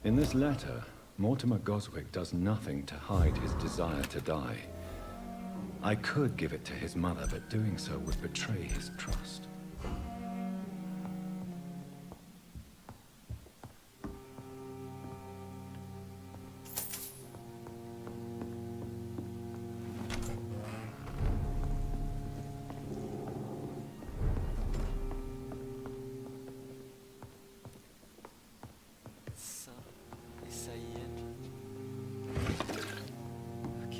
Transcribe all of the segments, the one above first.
In this letter, Mortimer Goswick does nothing to hide his desire to die. I could give it to his mother, but doing so would betray his trust. Ça, et ça y est. Ok.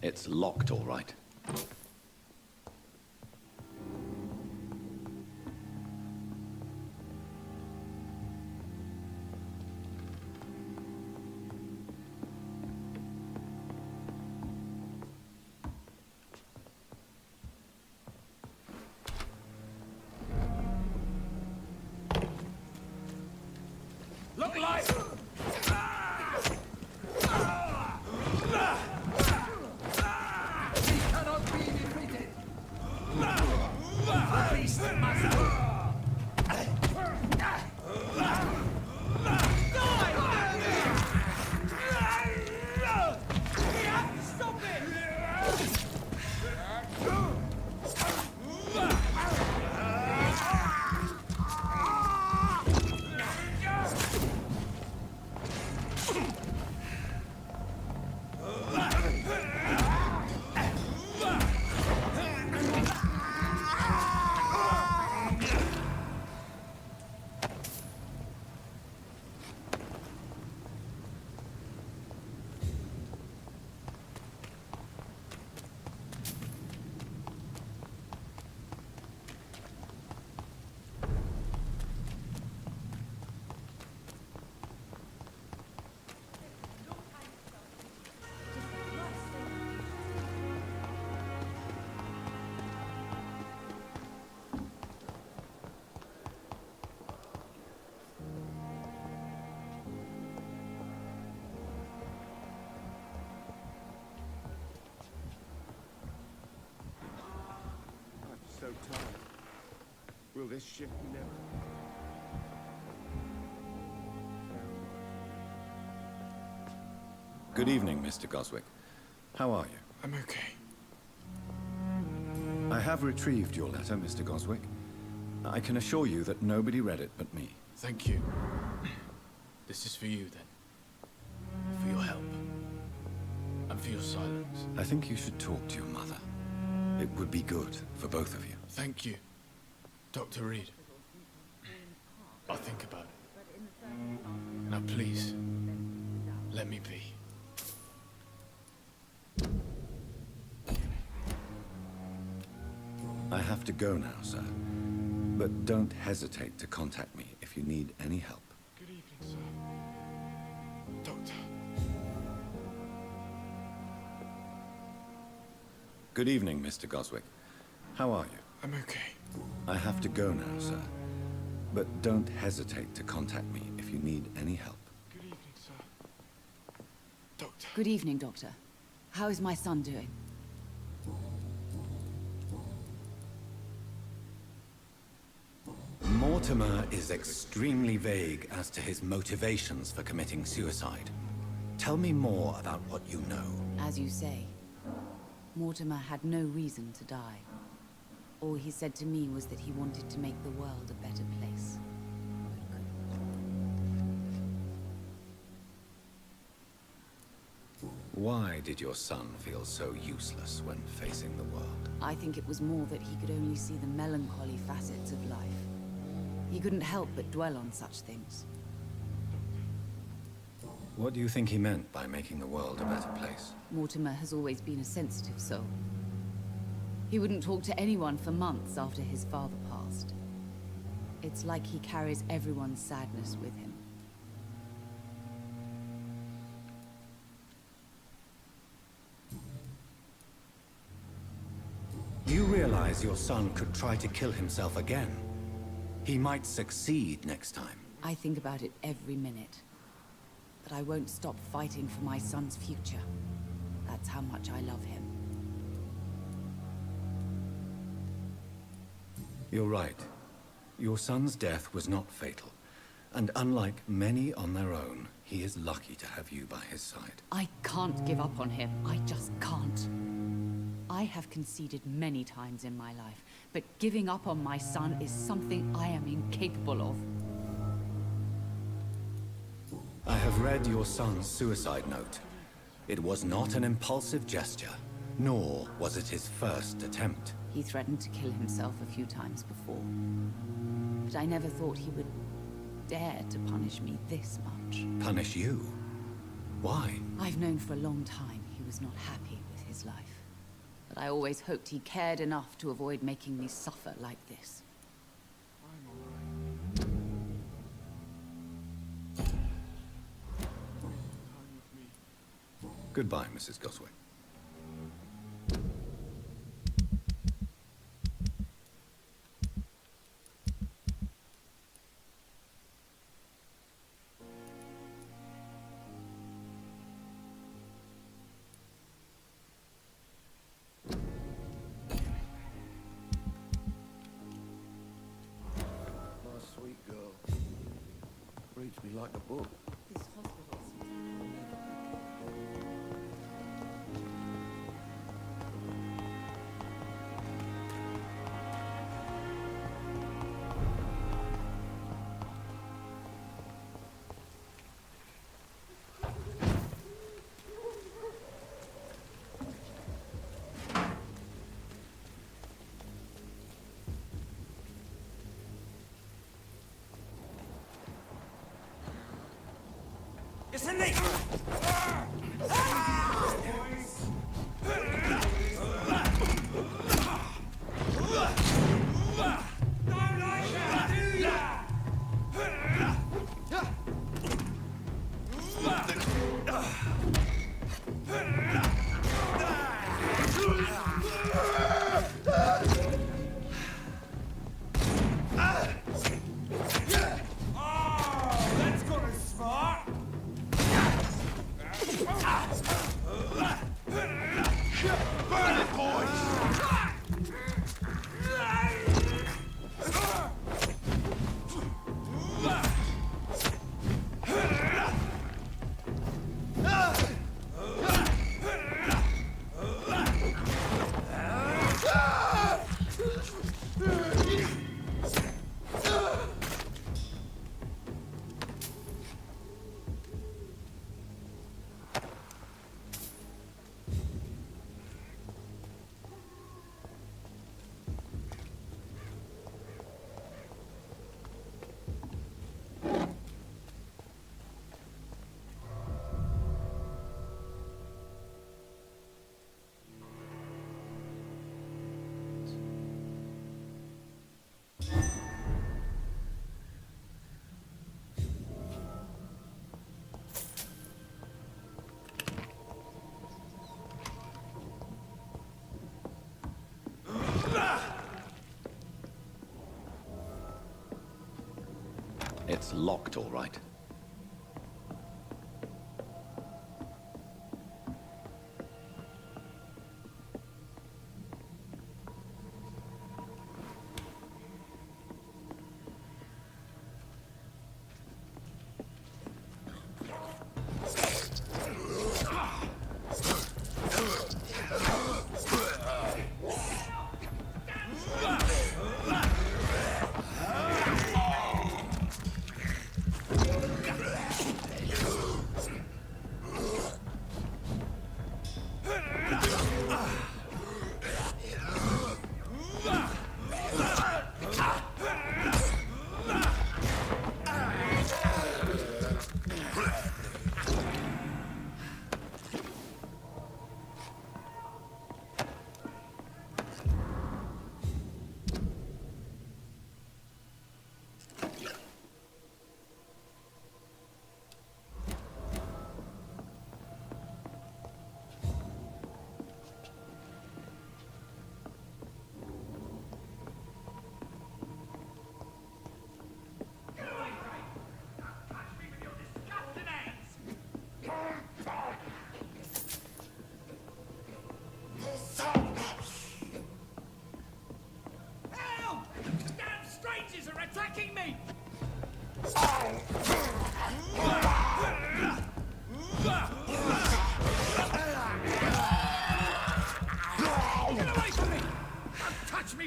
It's locked, all right. Look alive! He cannot be defeated! Face the master! Stop it! So tired. Will this ship never... Good evening, Mr. Goswick. How are you? I'm okay. I have retrieved your letter, Mr. Goswick. I can assure you that nobody read it but me. Thank you. This is for you, then. For your help. And for your silence. I think you should talk to your mother. It would be good for both of you. Thank you, Dr. Reed. I'll think about it. Now please, let me be. I have to go now, sir. But don't hesitate to contact me if you need any help. Good evening, sir. Doctor. Good evening, Mr. Goswick. How are you? I'm okay. I have to go now, sir. But don't hesitate to contact me if you need any help. Good evening, sir. Doctor. Good evening, Doctor. How is my son doing? Mortimer is extremely vague as to his motivations for committing suicide. Tell me more about what you know. As you say, Mortimer had no reason to die. All he said to me was that he wanted to make the world a better place. Why did your son feel so useless when facing the world? I think it was more that he could only see the melancholy facets of life. He couldn't help but dwell on such things. What do you think he meant by making the world a better place? Mortimer has always been a sensitive soul. He wouldn't talk to anyone for months after his father passed. It's like he carries everyone's sadness with him. You realize your son could try to kill himself again. He might succeed next time. I think about it every minute. But I won't stop fighting for my son's future. That's how much I love him. You're right. Your son's death was not fatal. And unlike many on their own, he is lucky to have you by his side. I can't give up on him. I just can't. I have conceded many times in my life, but giving up on my son is something I am incapable of. I have read your son's suicide note. It was not an impulsive gesture, nor was it his first attempt. He threatened to kill himself a few times before. But I never thought he would dare to punish me this much. Punish you? Why? I've known for a long time he was not happy with his life. But I always hoped he cared enough to avoid making me suffer like this. Goodbye, Mrs. Goswick. Sweet girl. Reads me like a book. This hospital It's in me! It's locked, all right.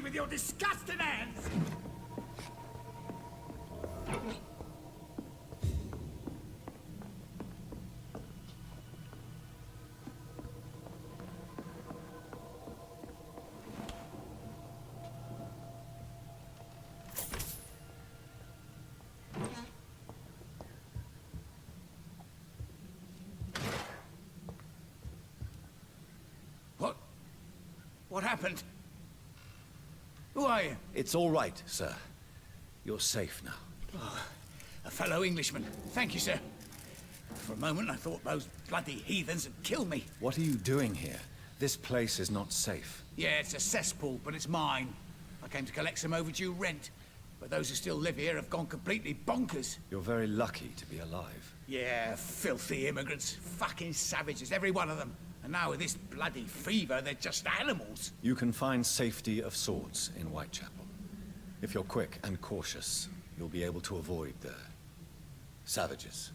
with your disgusting hands! What happened? Who are you? It's all right, sir. You're safe now. A fellow Englishman. Thank you, sir. For a moment, I thought those bloody heathens had killed me. What are you doing here? This place is not safe. Yeah, it's a cesspool, but it's mine. I came to collect some overdue rent. But those who still live here have gone completely bonkers. You're very lucky to be alive. Yeah, filthy immigrants. Fucking savages, every one of them. And now with this bloody fever, they're just animals. You can find safety of sorts in Whitechapel. If you're quick and cautious, you'll be able to avoid the savages.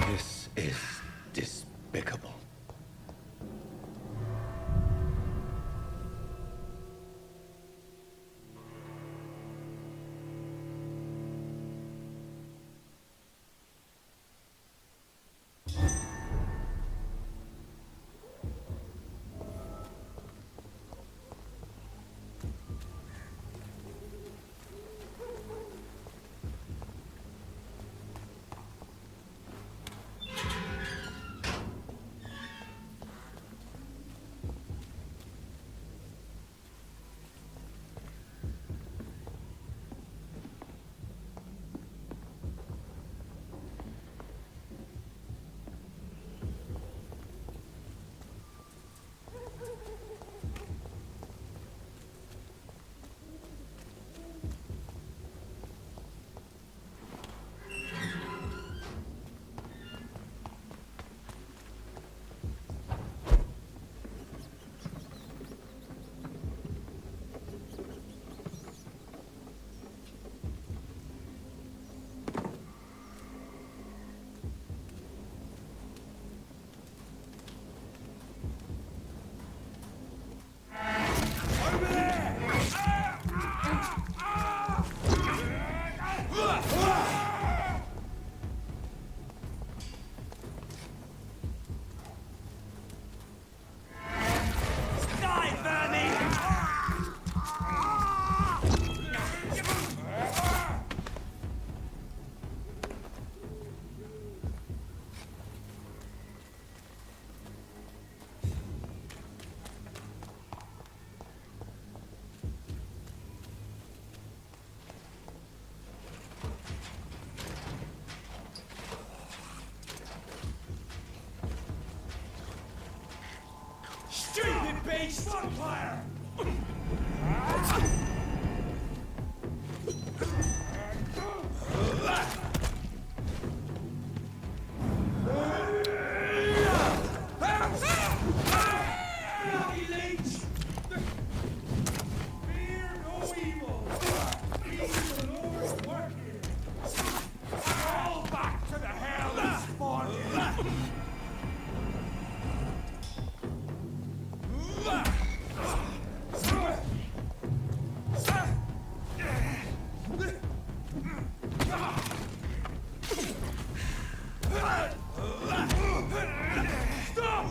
This is despicable. Stupid beast! Vampyr! Bloody leech! Fear no evil! Peace the Lord's working! All back to the hell that spawned you! Stop!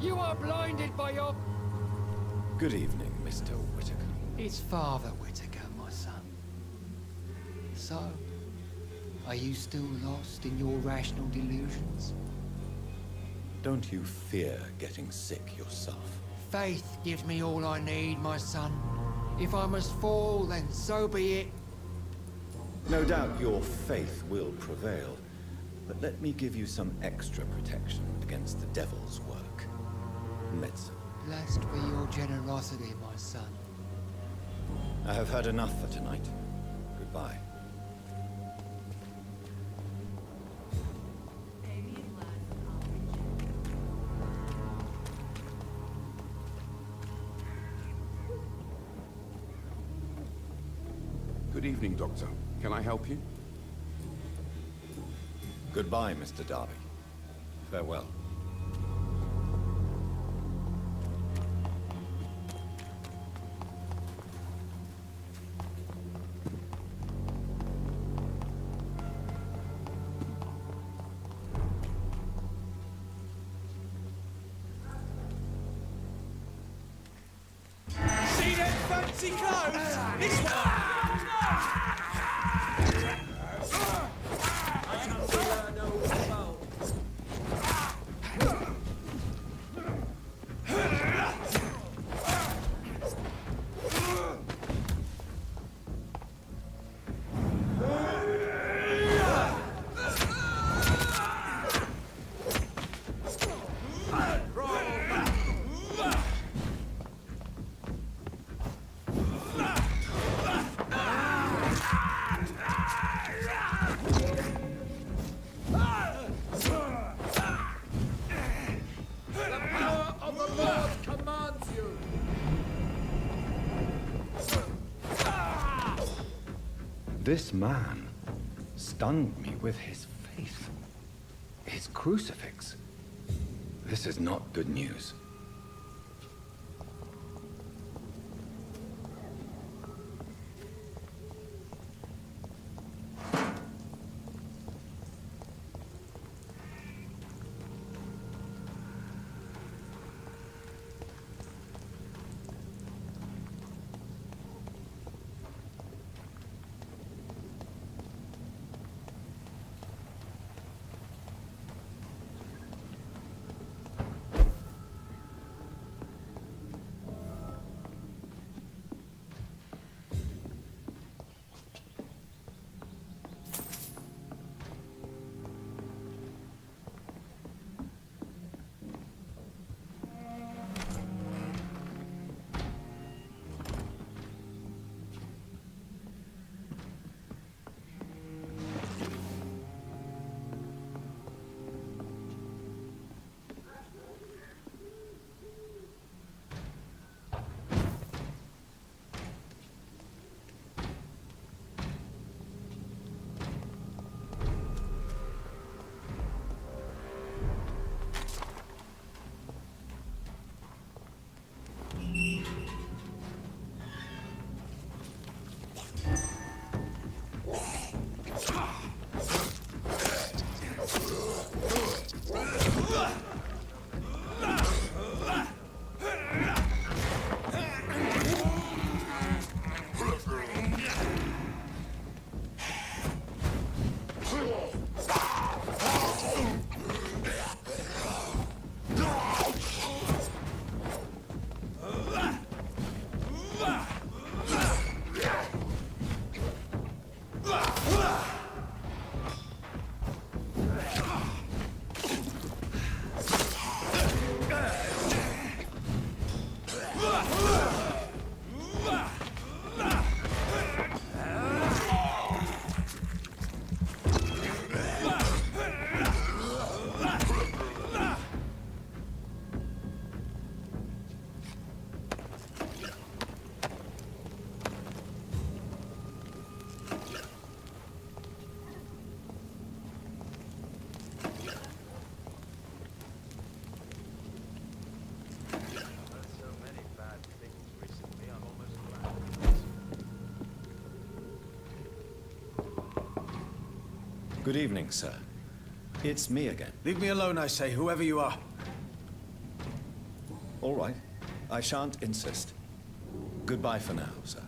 You are blinded by your... Good evening, Mr. Whitaker. It's Father Whitaker, my son. So, are you still lost in your rational delusions? Don't you fear getting sick yourself? Faith gives me all I need, my son. If I must fall, then so be it. No doubt your faith will prevail, but let me give you some extra protection against the devil's work. Medicine. Blessed be your generosity, my son. I have had enough for tonight. Goodbye. Good evening, Doctor. Can I help you? Goodbye, Mr. Darby. Farewell. See them fancy clothes? This one! This man stunned me with his faith. His crucifix. This is not good news. Good evening, sir. It's me again. Leave me alone, I say, whoever you are. All right. I shan't insist. Goodbye for now, sir.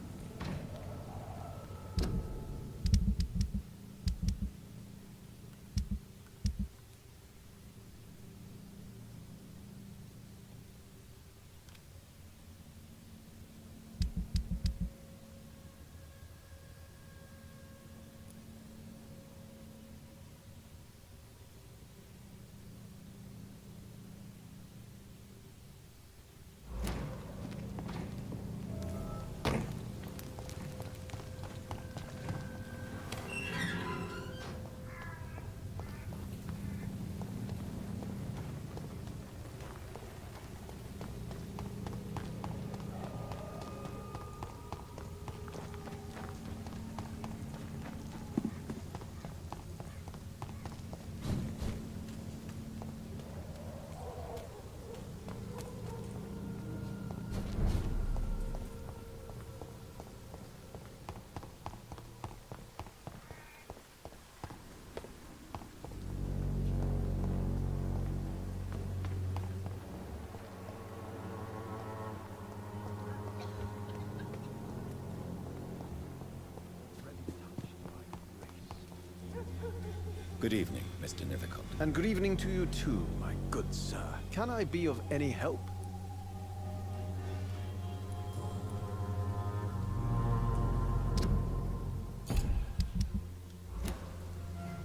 Good evening, Mr. Nithercott. And good evening to you too, my good sir. Can I be of any help?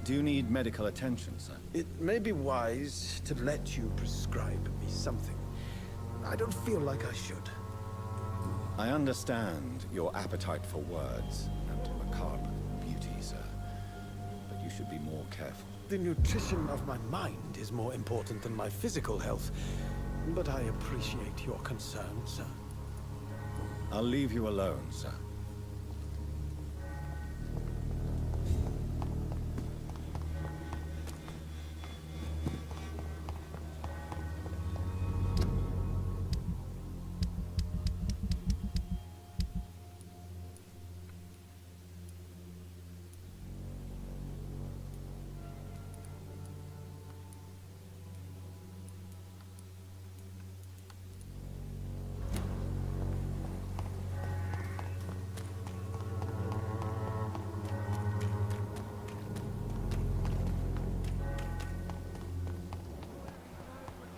Do you need medical attention, sir? It may be wise to let you prescribe me something. I don't feel like I should. I understand your appetite for words and macabre beauty, sir. But you should be more careful. The nutrition of my mind is more important than my physical health. But I appreciate your concern, sir. I'll leave you alone, sir.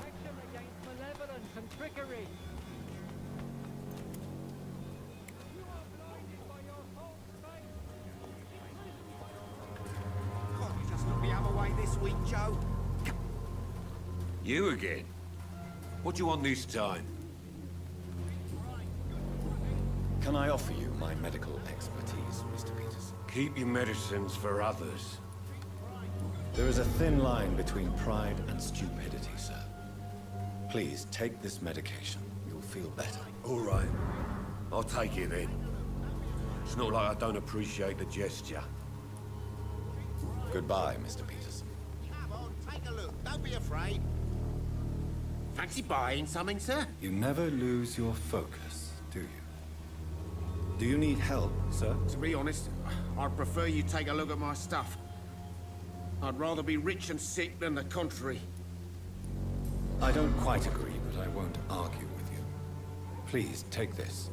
Protection against malevolence and trickery. You are blinded by your false faith. Can't you just look the other way this week, Joe? You again? What do you want this time? Can I offer you my medical expertise, Mr. Peterson? Keep your medicines for others. There is a thin line between pride and stupidity, sir. Please take this medication. You'll feel better. All right. I'll take it then. It's not like I don't appreciate the gesture. Goodbye, Mr. Peterson. Come on, take a look. Don't be afraid. Fancy buying something, sir? You never lose your focus, do you? Do you need help, sir? To be honest, I'd prefer you take a look at my stuff. I'd rather be rich and sick than the contrary. I don't quite agree, but I won't argue with you. Please, take this.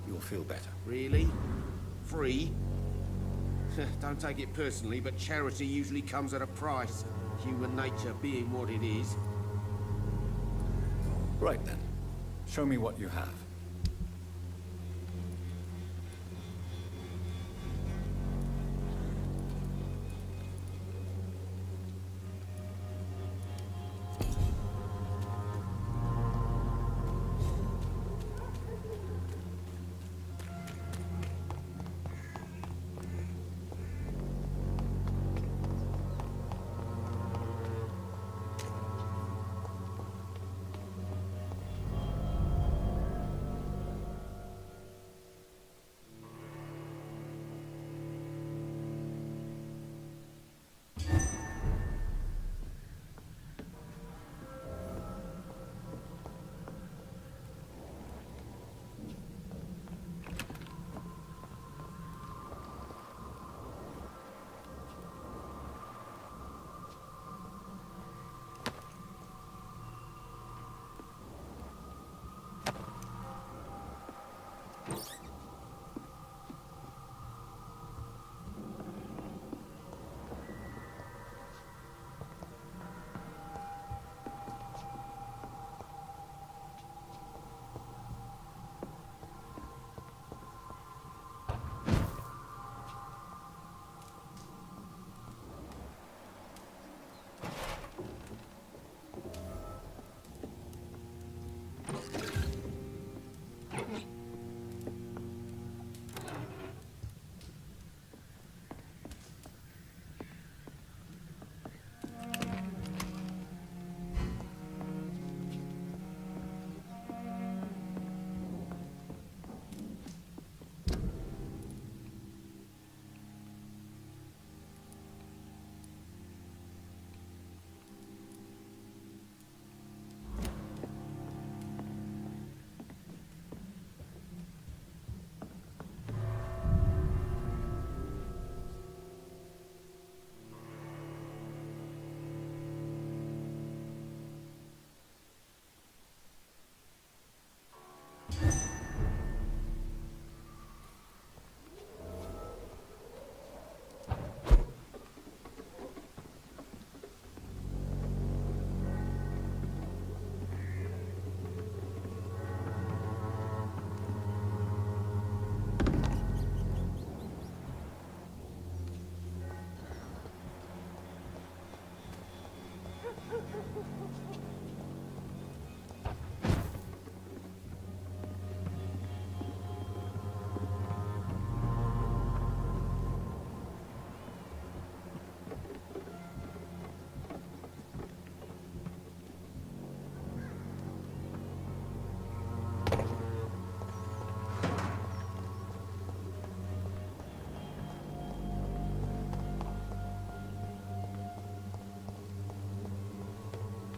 You'll feel better. Really? Free? Don't take it personally, but charity usually comes at a price. Human nature being what it is. Right then. Show me what you have.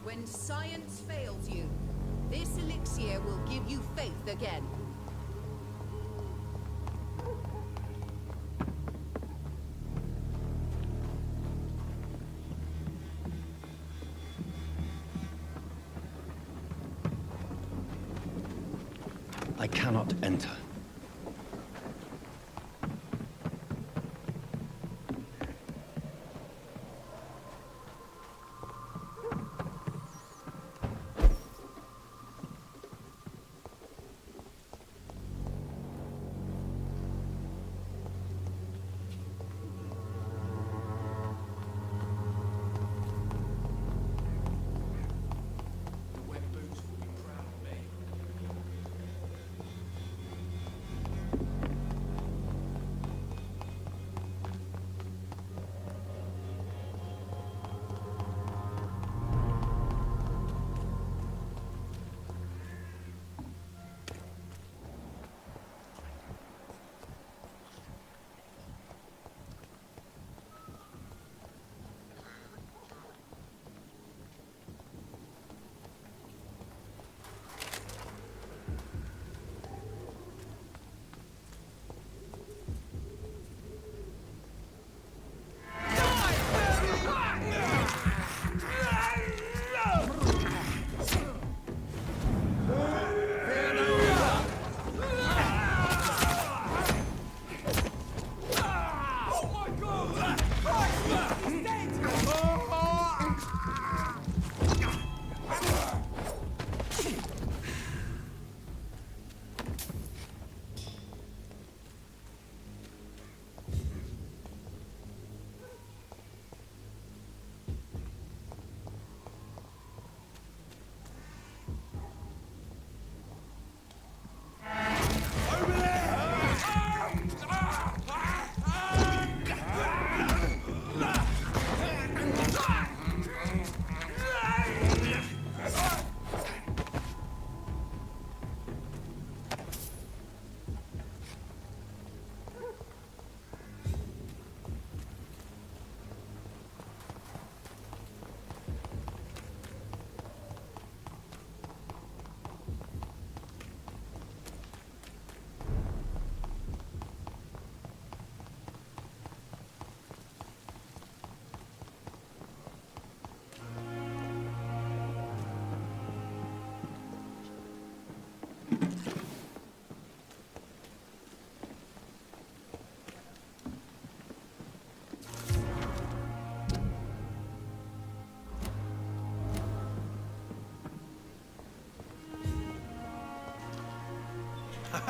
When science fails you, this elixir will give you faith again. I cannot enter.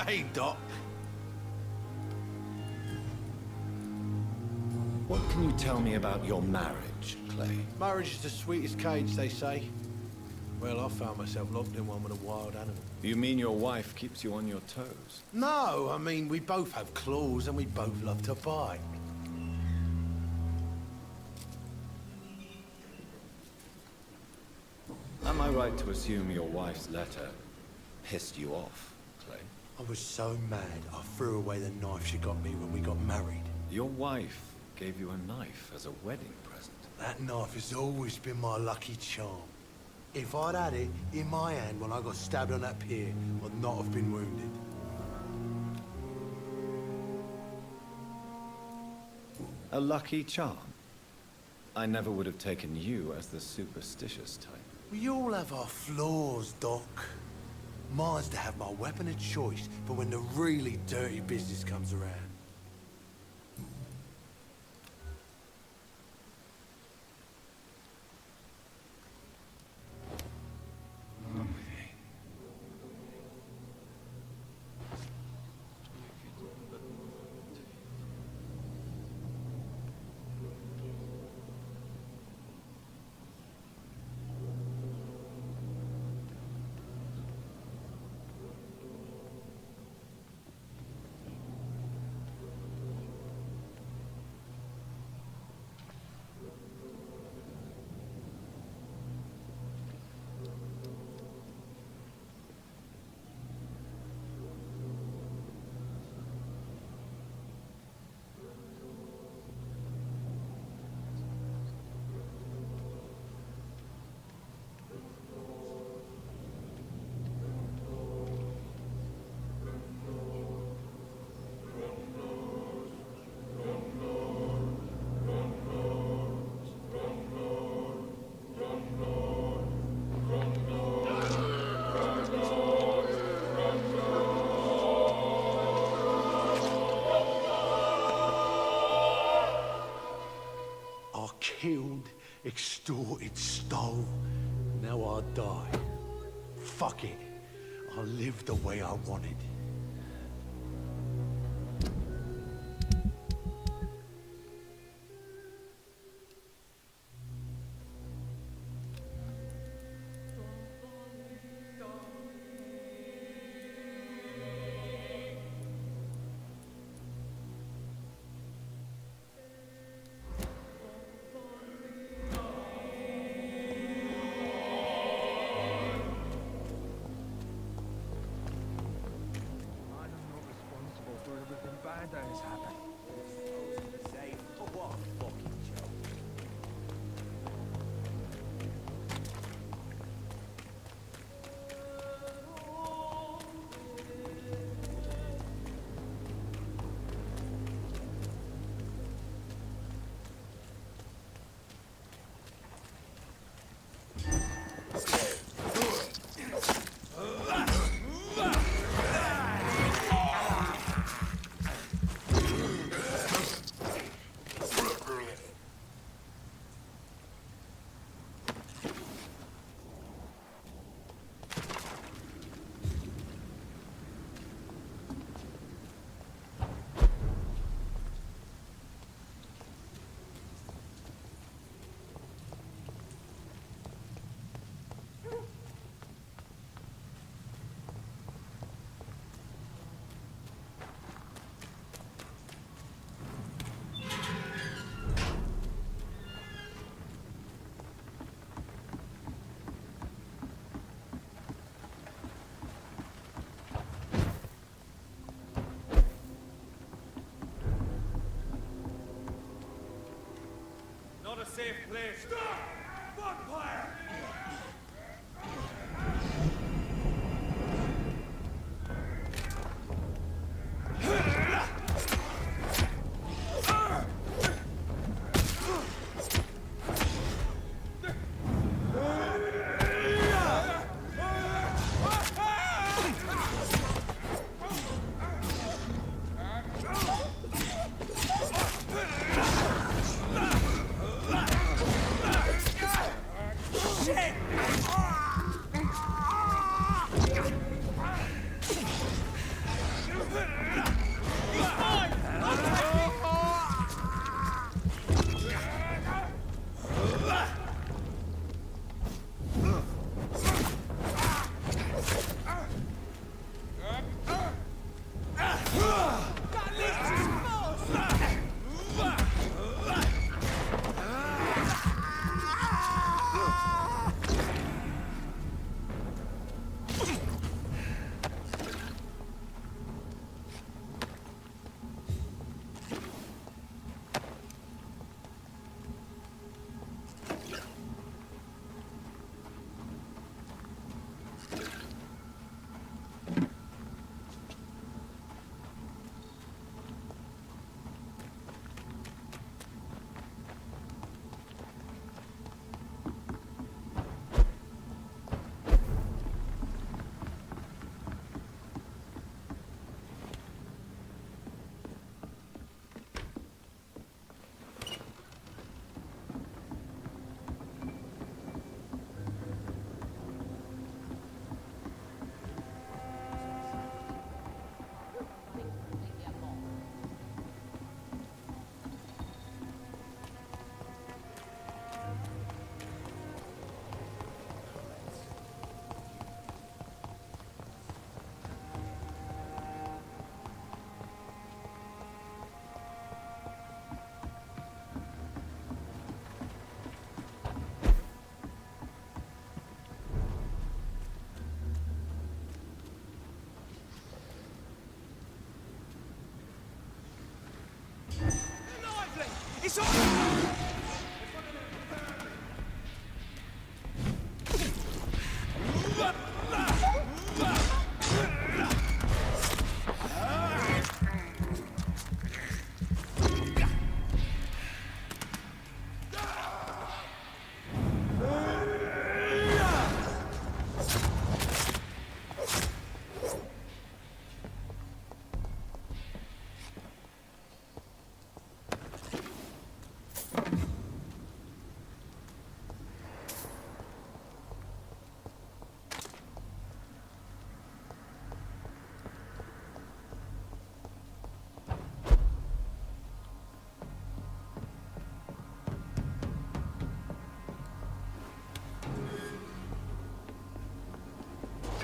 Hey, Doc. What can you tell me about your marriage, Clay? Marriage is the sweetest cage, they say. Well, I found myself locked in one with a wild animal. You mean your wife keeps you on your toes? No, I mean, we both have claws and we both love to bite. Am I right to assume your wife's letter pissed you off, Clay? I was so mad, I threw away the knife she got me when we got married. Your wife gave you a knife as a wedding present. That knife has always been my lucky charm. If I'd had it in my hand when I got stabbed on that pier, I'd not have been wounded. A lucky charm? I never would have taken you as the superstitious type. We all have our flaws, Doc. Mine's to have my weapon of choice for when the really dirty business comes around. now I'll die. Fuck it. I'll live the way I wanted. That has happened. Say, for what fucking joke? Not a safe place. Stop! Vampire!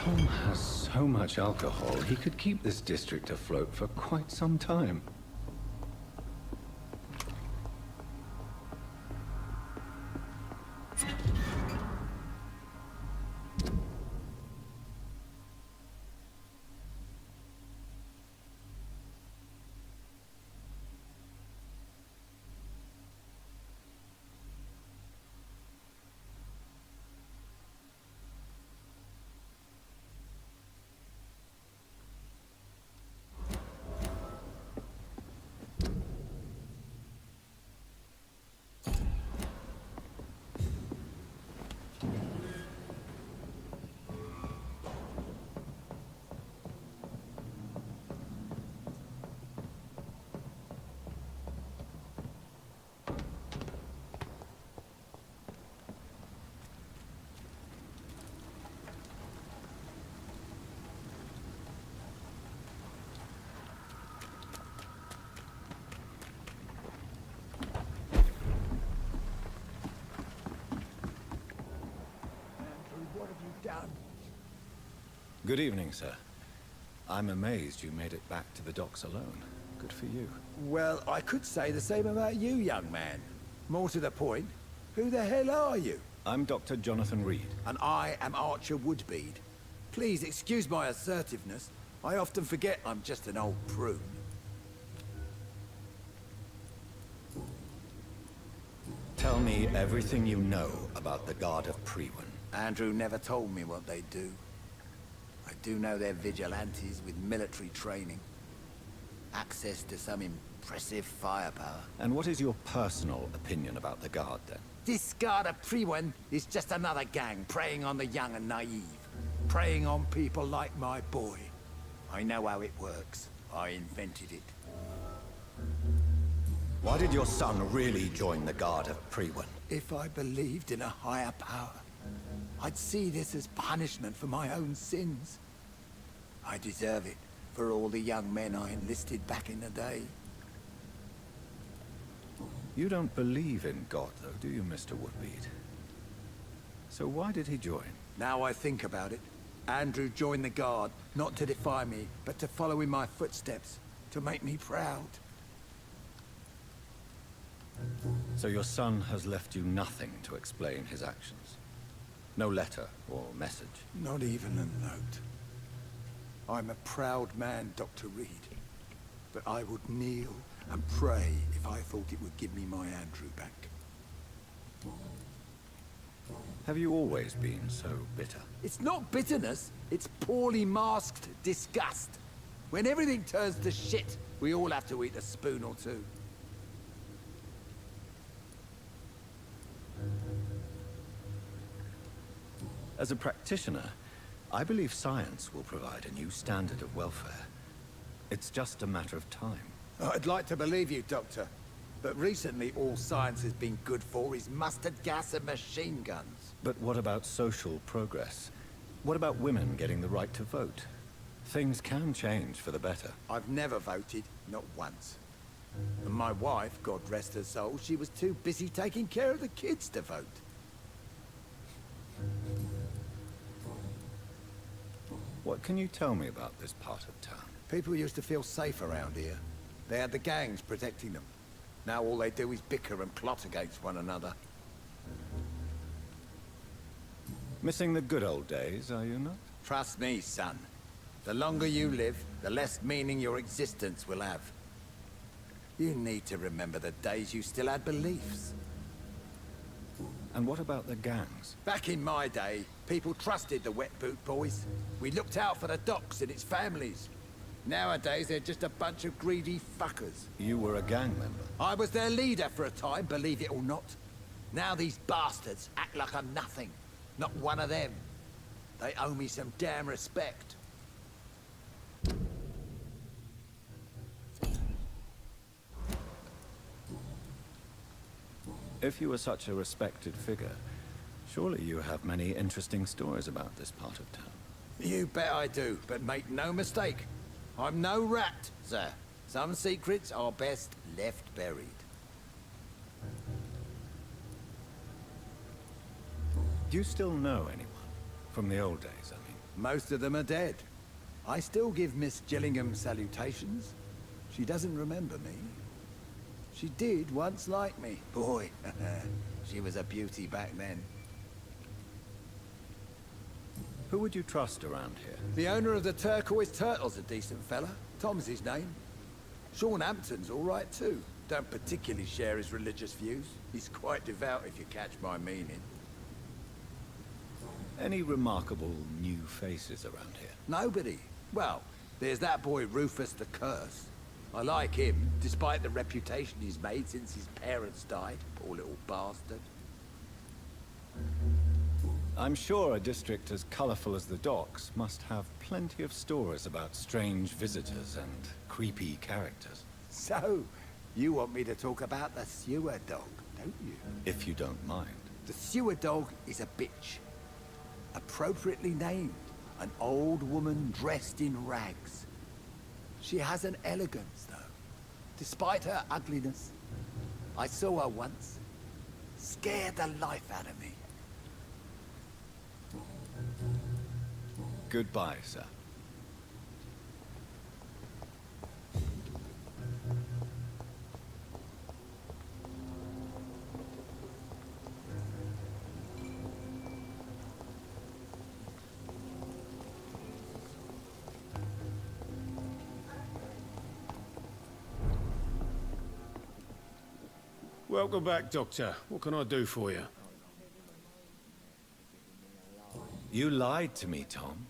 Thom has so much alcohol, he could keep this district afloat for quite some time. What have you done? Good evening, sir. I'm amazed you made it back to the docks alone. Good for you. Well, I could say the same about you, young man. More to the point, who the hell are you? I'm Dr. Jonathan Reed. And I am Archer Woodbead. Please excuse my assertiveness. I often forget I'm just an old prune. Tell me everything you know about the Guard of Priwen. Andrew never told me what they do. I do know they're vigilantes with military training. Access to some impressive firepower. And what is your personal opinion about the Guard, then? This Guard of Priwen is just another gang preying on the young and naive. Preying on people like my boy. I know how it works. I invented it. Why did your son really join the Guard of Priwen? If I believed in a higher power, I'd see this as punishment for my own sins. I deserve it for all the young men I enlisted back in the day. You don't believe in God, though, do you, Mr. Woodbead? So why did he join? Now I think about it, Andrew joined the Guard, not to defy me, but to follow in my footsteps, to make me proud. So your son has left you nothing to explain his actions? No letter or message? Not even a note. I'm a proud man, Dr. Reed. But I would kneel and pray if I thought it would give me my Andrew back. Have you always been so bitter? It's not bitterness, it's poorly masked disgust. When everything turns to shit, we all have to eat a spoon or two. As a practitioner, I believe science will provide a new standard of welfare. It's just a matter of time. I'd like to believe you, Doctor. But recently all science has been good for is mustard gas and machine guns. But what about social progress? What about women getting the right to vote? Things can change for the better. I've never voted, not once. And my wife, God rest her soul, she was too busy taking care of the kids to vote. What can you tell me about this part of town? People used to feel safe around here. They had the gangs protecting them. Now all they do is bicker and plot against one another. Missing the good old days, are you not? Trust me, son. The longer you live, the less meaning your existence will have. You need to remember the days you still had beliefs. And what about the gangs? Back in my day, people trusted the wet boot boys. We looked out for the docks and its families. Nowadays, they're just a bunch of greedy fuckers. You were a gang member? I was their leader for a time, believe it or not. Now these bastards act like I'm nothing. Not one of them. They owe me some damn respect. If you were such a respected figure, surely you have many interesting stories about this part of town. You bet I do, but make no mistake. I'm no rat, sir. Some secrets are best left buried. Do you still know anyone? From the old days, I mean. Most of them are dead. I still give Miss Gillingham salutations. She doesn't remember me. She did once like me. Boy, she was a beauty back then. Who would you trust around here? The owner of the Turquoise Turtle's a decent fella. Tom's his name. Sean Hampton's all right too. Don't particularly share his religious views. He's quite devout if you catch my meaning. Any remarkable new faces around here? Nobody. Well, there's that boy Rufus the Curse. I like him, despite the reputation he's made since his parents died. Poor little bastard. I'm sure a district as colorful as the docks must have plenty of stories about strange visitors and creepy characters. So, you want me to talk about the sewer dog, don't you? If you don't mind. The sewer dog is a bitch. Appropriately named. An old woman dressed in rags. She has an elegance, though, despite her ugliness. I saw her once. Scared the life out of me. Goodbye, sir. Welcome back, Doctor. What can I do for you? You lied to me, Thom.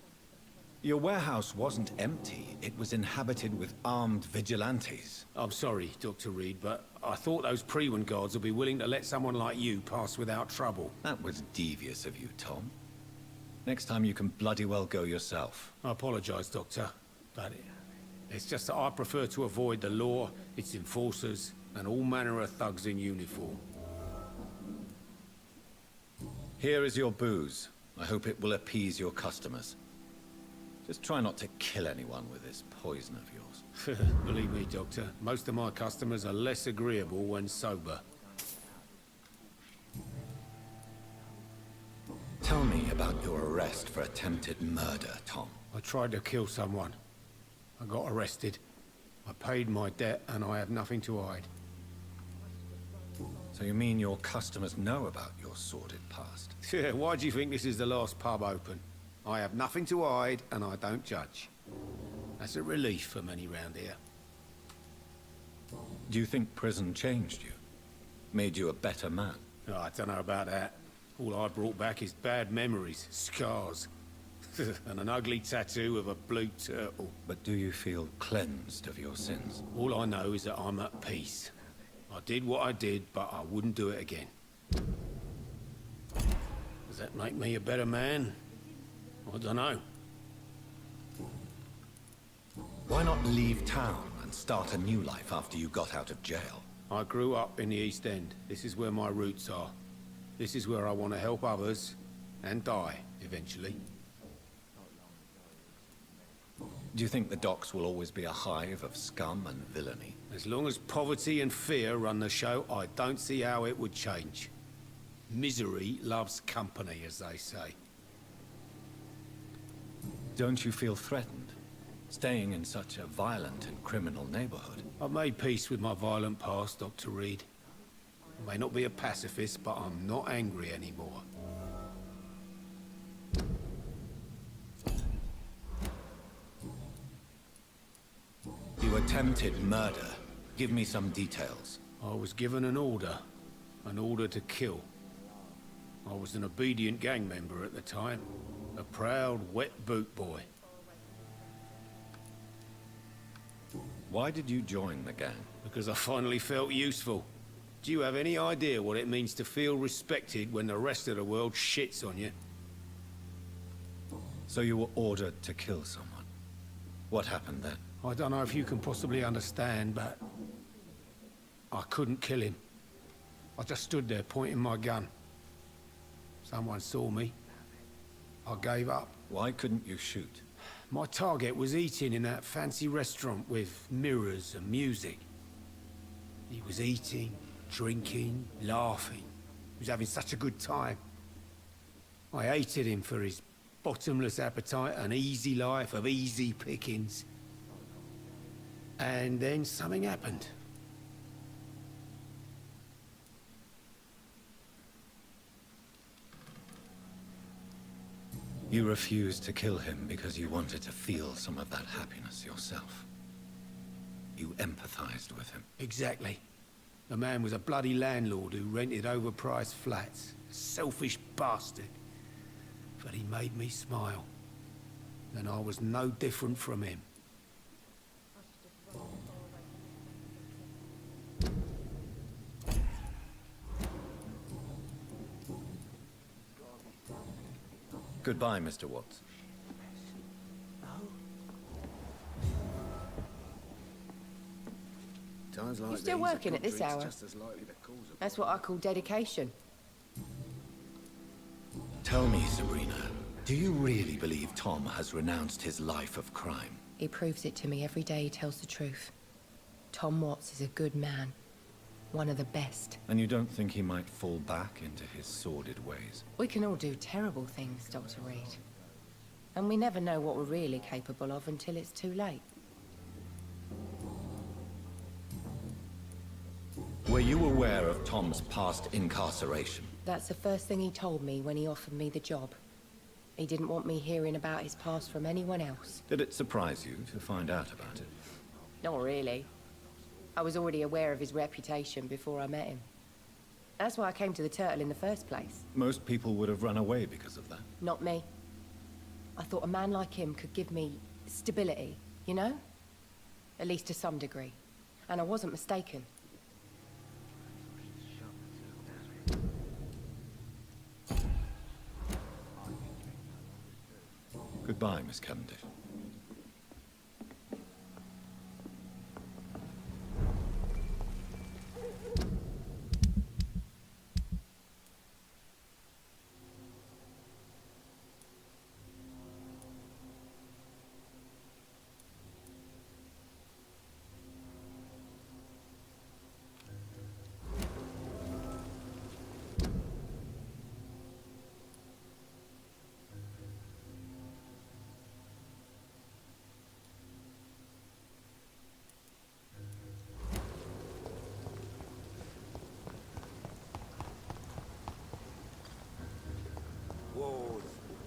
Your warehouse wasn't empty. It was inhabited with armed vigilantes. I'm sorry, Dr. Reed, but I thought those Pre-Wen guards would be willing to let someone like you pass without trouble. That was devious of you, Thom. Next time you can bloody well go yourself. I apologize, Doctor, but it's just that I prefer to avoid the law, its enforcers, and all manner of thugs in uniform. Here is your booze. I hope it will appease your customers. Just try not to kill anyone with this poison of yours. Believe me, Doctor, most of my customers are less agreeable when sober. Tell me about your arrest for attempted murder, Thom. I tried to kill someone. I got arrested. I paid my debt and I have nothing to hide. So you mean your customers know about your sordid past? Yeah, why do you think this is the last pub open? I have nothing to hide and I don't judge. That's a relief for many round here. Do you think prison changed you? Made you a better man? Oh, I don't know about that. All I brought back is bad memories, scars, and an ugly tattoo of a blue turtle. But do you feel cleansed of your sins? All I know is that I'm at peace. I did what I did, but I wouldn't do it again. Does that make me a better man? I don't know. Why not leave town and start a new life after you got out of jail? I grew up in the East End. This is where my roots are. This is where I want to help others and die, eventually. Do you think the docks will always be a hive of scum and villainy? As long as poverty and fear run the show, I don't see how it would change. Misery loves company, as they say. Don't you feel threatened, staying in such a violent and criminal neighborhood? I've made peace with my violent past, Dr. Reed. I may not be a pacifist, but I'm not angry anymore. You attempted murder. Give me some details. I was given an order to kill. I was an obedient gang member at the time, a proud wet boot boy. Why did you join the gang? Because I finally felt useful. Do you have any idea what it means to feel respected when the rest of the world shits on you? So you were ordered to kill someone. What happened then? I don't know if you can possibly understand, but I couldn't kill him. I just stood there pointing my gun. Someone saw me. I gave up. Why couldn't you shoot? My target was eating in that fancy restaurant with mirrors and music. He was eating, drinking, laughing. He was having such a good time. I hated him for his bottomless appetite, an easy life of easy pickings. And then something happened. You refused to kill him because you wanted to feel some of that happiness yourself. You empathized with him. Exactly. The man was a bloody landlord who rented overpriced flats. A selfish bastard. But he made me smile. And I was no different from him. Goodbye, Mr. Watts. Times like You're still these, a working good at this drink's hour? just as likely to cause a That's what I call dedication. Tell me, Sabrina, do you really believe Thom has renounced his life of crime? He proves it to me every day he tells the truth. Thom Watts is a good man. One of the best. And you don't think he might fall back into his sordid ways? We can all do terrible things, Dr. Reed. And we never know what we're really capable of until it's too late. Were you aware of Thom's past incarceration? That's the first thing he told me when he offered me the job. He didn't want me hearing about his past from anyone else. Did it surprise you to find out about it? Not really. I was already aware of his reputation before I met him. That's why I came to the Turtle in the first place. Most people would have run away because of that. Not me. I thought a man like him could give me stability, you know? At least to some degree. And I wasn't mistaken. Goodbye, Miss Cavendish.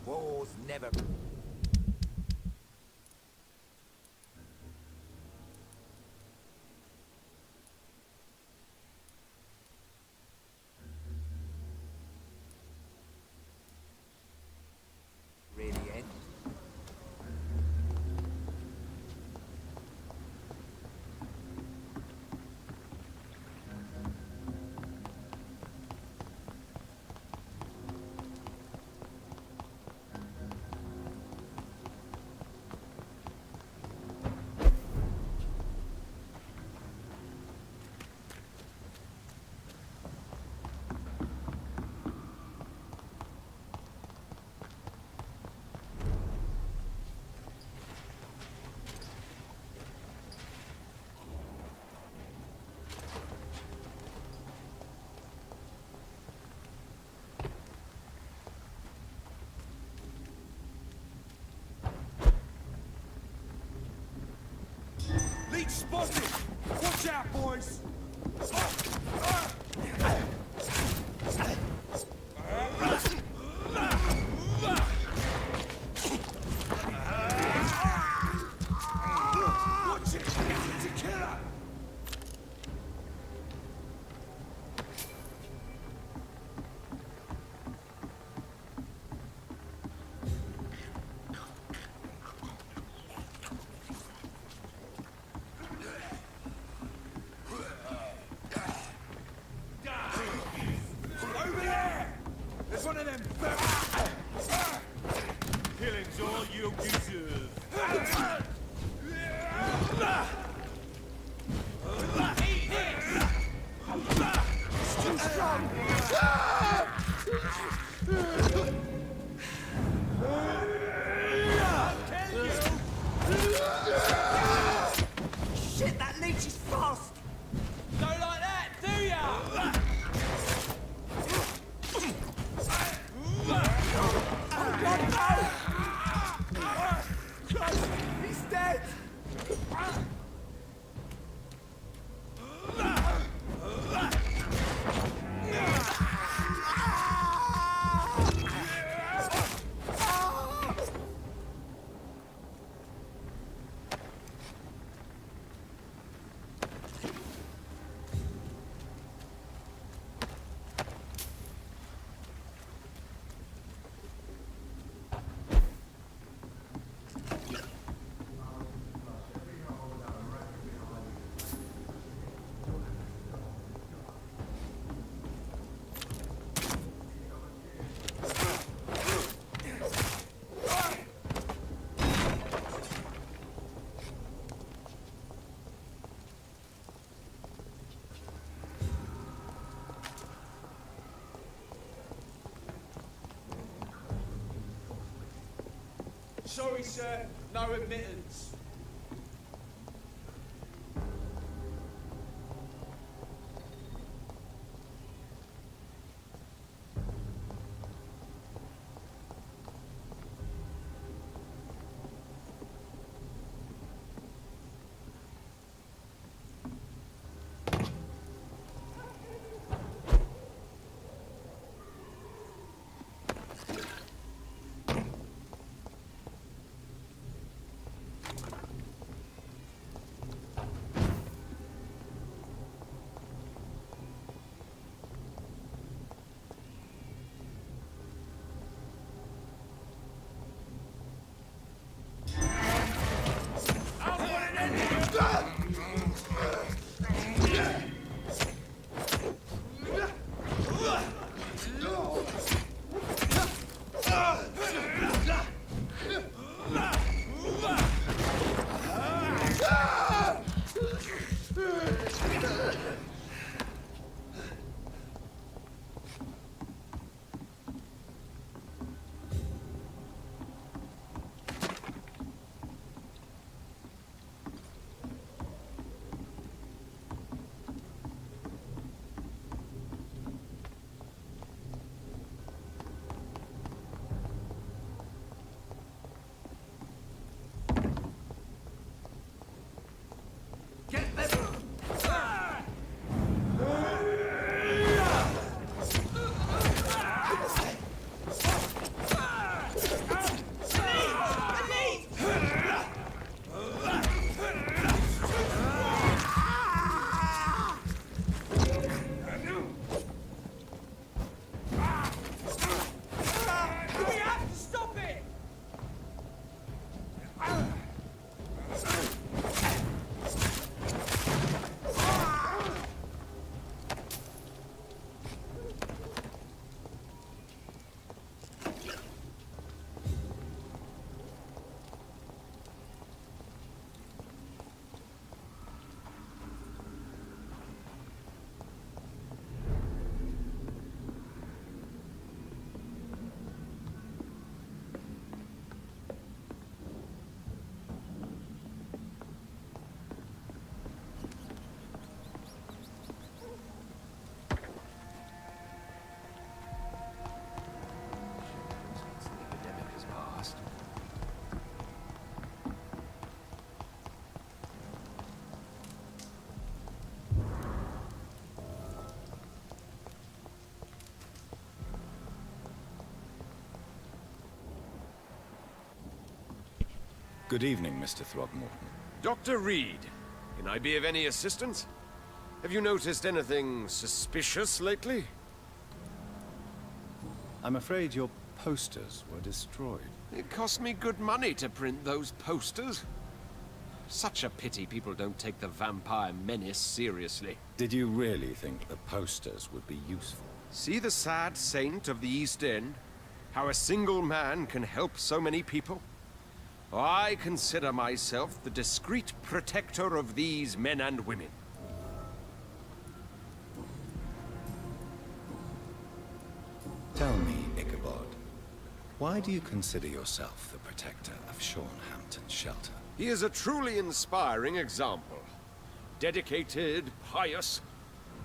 Wars never... really end. Leech spotted! Watch out, boys! Watch it! It's a killer! Over there! There's one of them! Killing's all you deserve. Eat this! It's too strong! Shit, that leech is fast! Don't like that, do ya? Oh God, no! He's dead! Sorry, sir. No admittance. Good evening, Mr. Throgmorton. Dr. Reed, can I be of any assistance? Have you noticed anything suspicious lately? I'm afraid your posters were destroyed. It cost me good money to print those posters. Such a pity people don't take the vampire menace seriously. Did you really think the posters would be useful? See the sad saint of the East End? How a single man can help so many people? I consider myself the discreet protector of these men and women. Tell me, Ichabod, why do you consider yourself the protector of Shornhampton Shelter? He is a truly inspiring example. Dedicated, pious.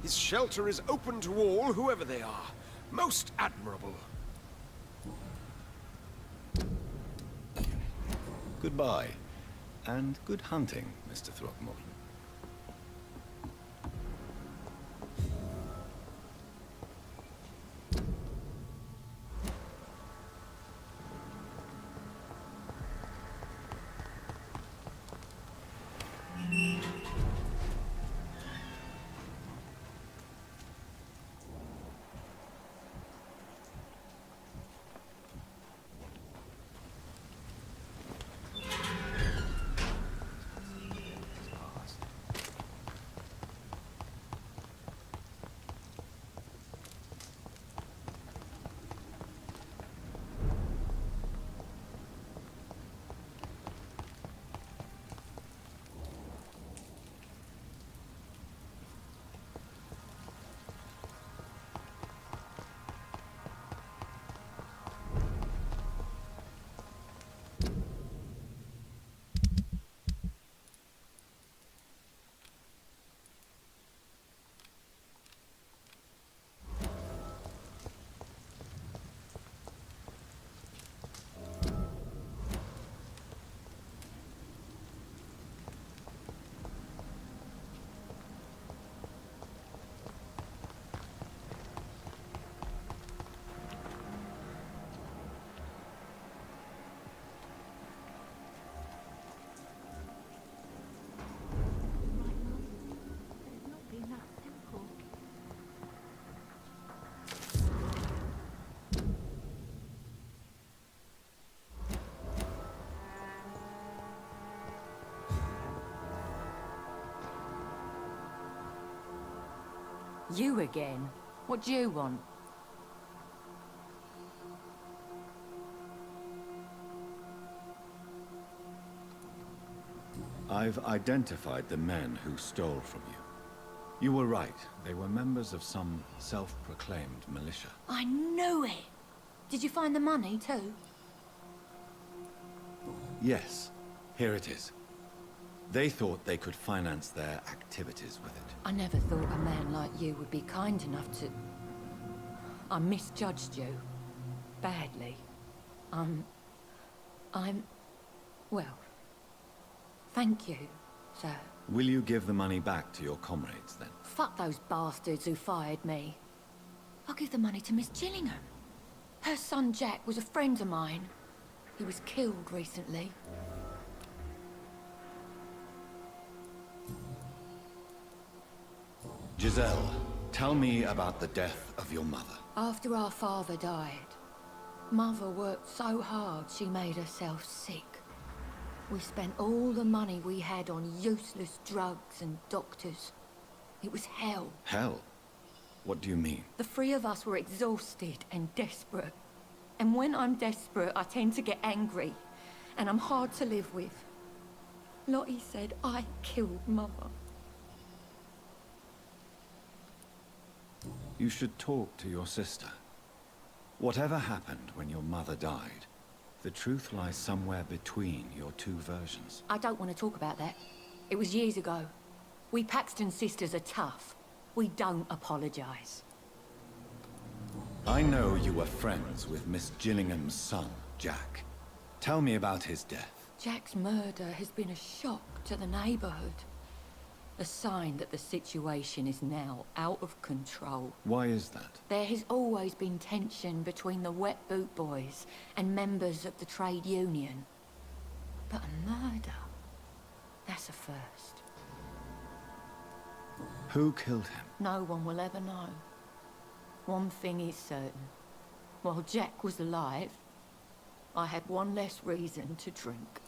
His shelter is open to all, whoever they are. Most admirable. Goodbye. And good hunting, Mr. Throckmorton. You again? What do you want? I've identified the men who stole from you. You were right. They were members of some self-proclaimed militia. I knew it! Did you find the money too? Yes, here it is. They thought they could finance their activities with it. I never thought a man like you would be kind enough to... I misjudged you. Badly. Well... Thank you, sir. Will you give the money back to your comrades, then? Fuck those bastards who fired me. I'll give the money to Miss Gillingham. Her son Jack was a friend of mine. He was killed recently. Giselle, tell me about the death of your mother. After our father died, Mother worked so hard she made herself sick. We spent all the money we had on useless drugs and doctors. It was hell. Hell? What do you mean? The three of us were exhausted and desperate. And when I'm desperate, I tend to get angry. And I'm hard to live with. Lottie said I killed Mother. You should talk to your sister. Whatever happened when your mother died, the truth lies somewhere between your two versions. I don't want to talk about that. It was years ago. We Paxton sisters are tough. We don't apologize. I know you were friends with Miss Gillingham's son, Jack. Tell me about his death. Jack's murder has been a shock to the neighborhood. A sign that the situation is now out of control. Why is that? There has always been tension between the Wet Boot Boys and members of the trade union. But a murder? That's a first. Who killed him? No one will ever know. One thing is certain. While Jack was alive, I had one less reason to drink.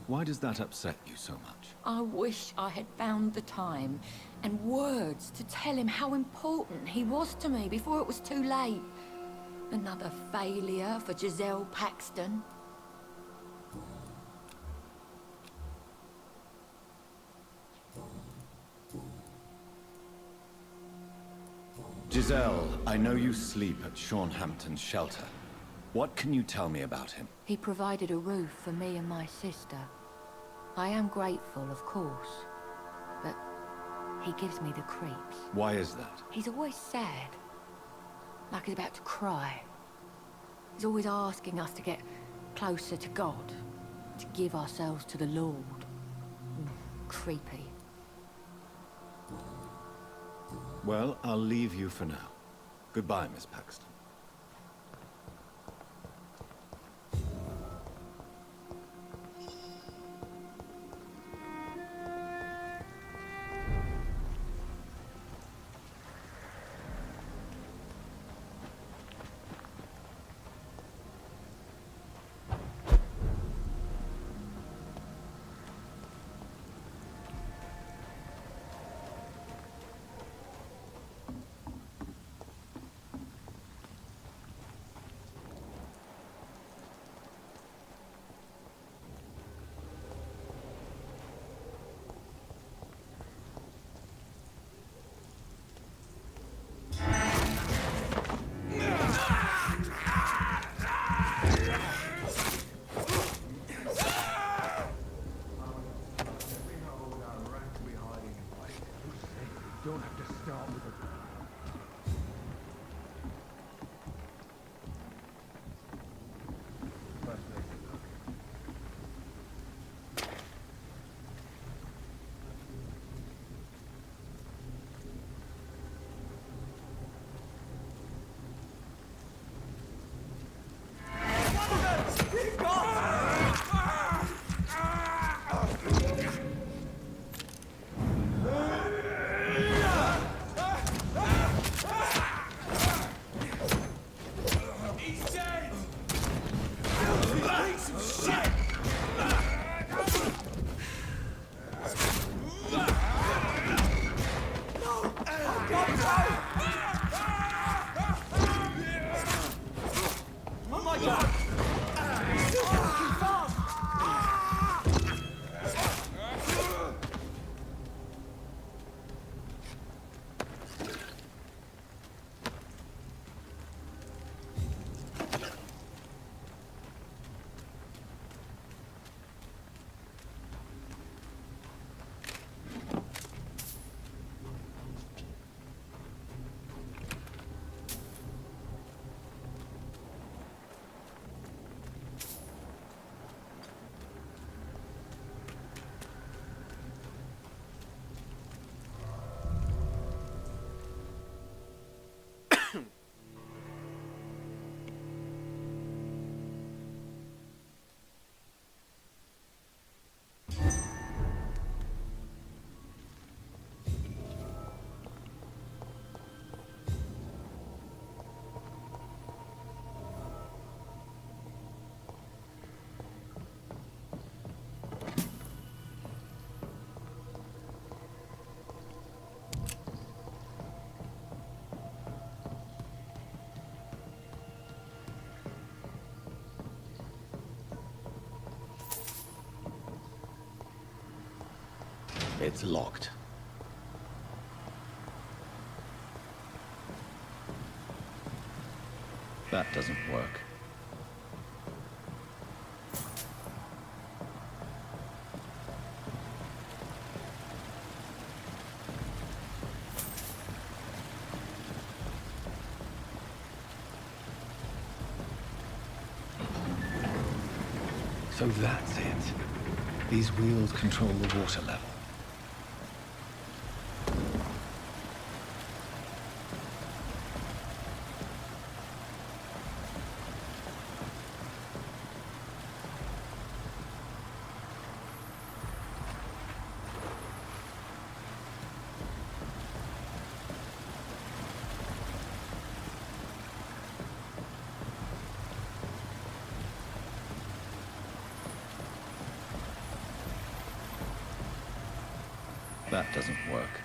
Why does that upset you so much? I wish I had found the time and words to tell him how important he was to me before it was too late. Another failure for Giselle Paxton. Giselle, I know you sleep at Shornhampton's shelter. What can you tell me about him? He provided a roof for me and my sister. I am grateful, of course, but he gives me the creeps. Why is that? He's always sad, like he's about to cry. He's always asking us to get closer to God, to give ourselves to the Lord. Creepy. Well, I'll leave you for now. Goodbye, Miss Paxton. Don't have to start with a... It's locked. That doesn't work. So that's it. These wheels control the water level. That doesn't work.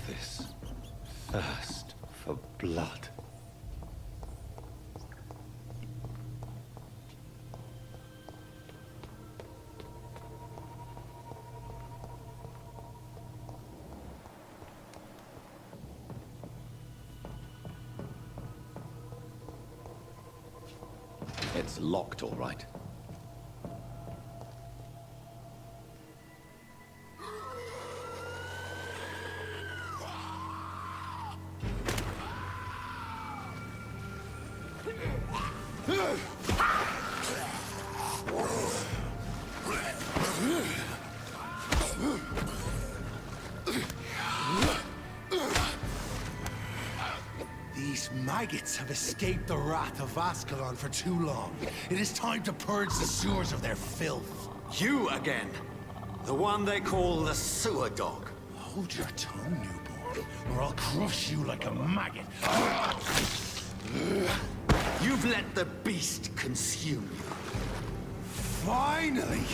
this thirst for blood. It's locked, all right. These maggots have escaped the wrath of Ascalon for too long. It is time to purge the sewers of their filth. You again. The one they call the sewer dog. Hold your tongue, newborn, or I'll crush you like a maggot. You've let the beast consume you. Finally!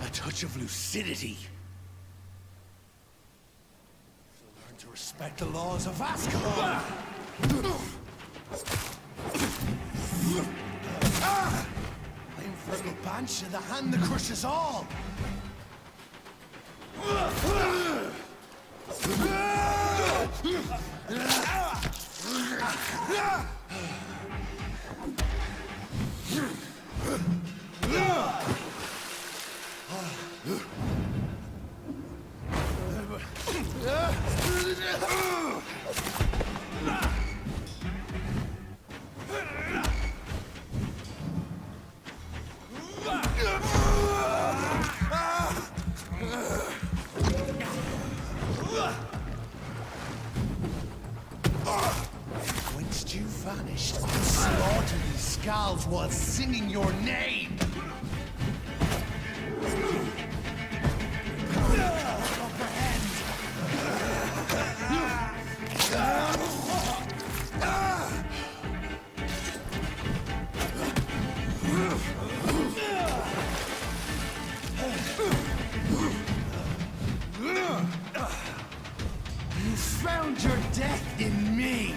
A touch of lucidity. So learn to respect the laws of Ascalon. I'm Fergal Banshee, the hand that crushes all. Whence you vanished, I'll slaughter these skulls while singing your name. You found your death in me!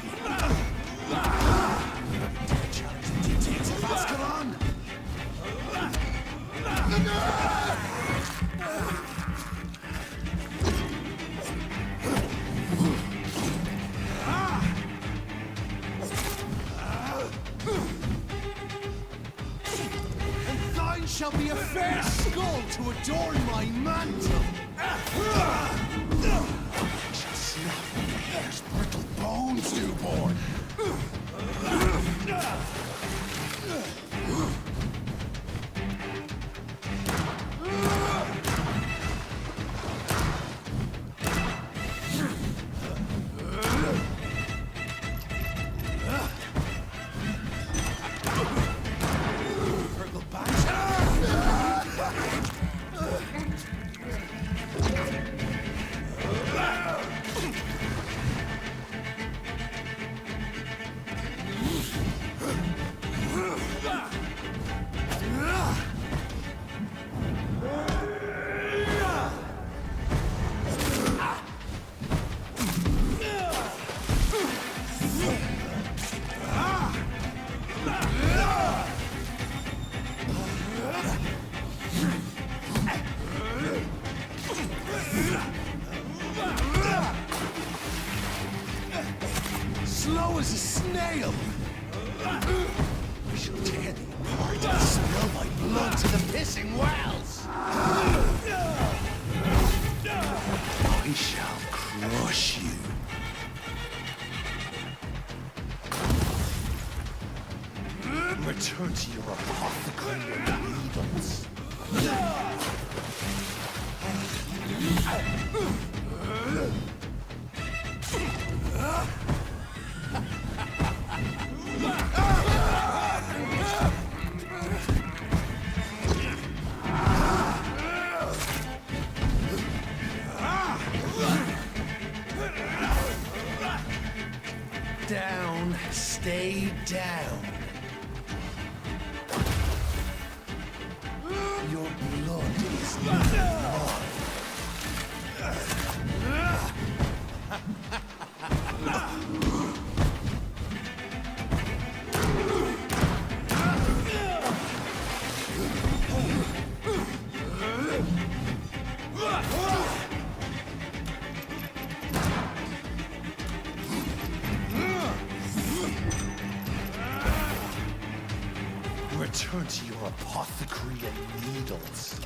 Dare challenge the dictates of Ascalon? And thine shall be a fair skull to adorn my mantle! There's brittle bones, newborn! Slow as a snail! We shall tear thee apart and spill my blood to the pissing wells! I shall crush you. Return to your apothecary and needles. Down, stay down. Your blood is not mine. apothecary and needles.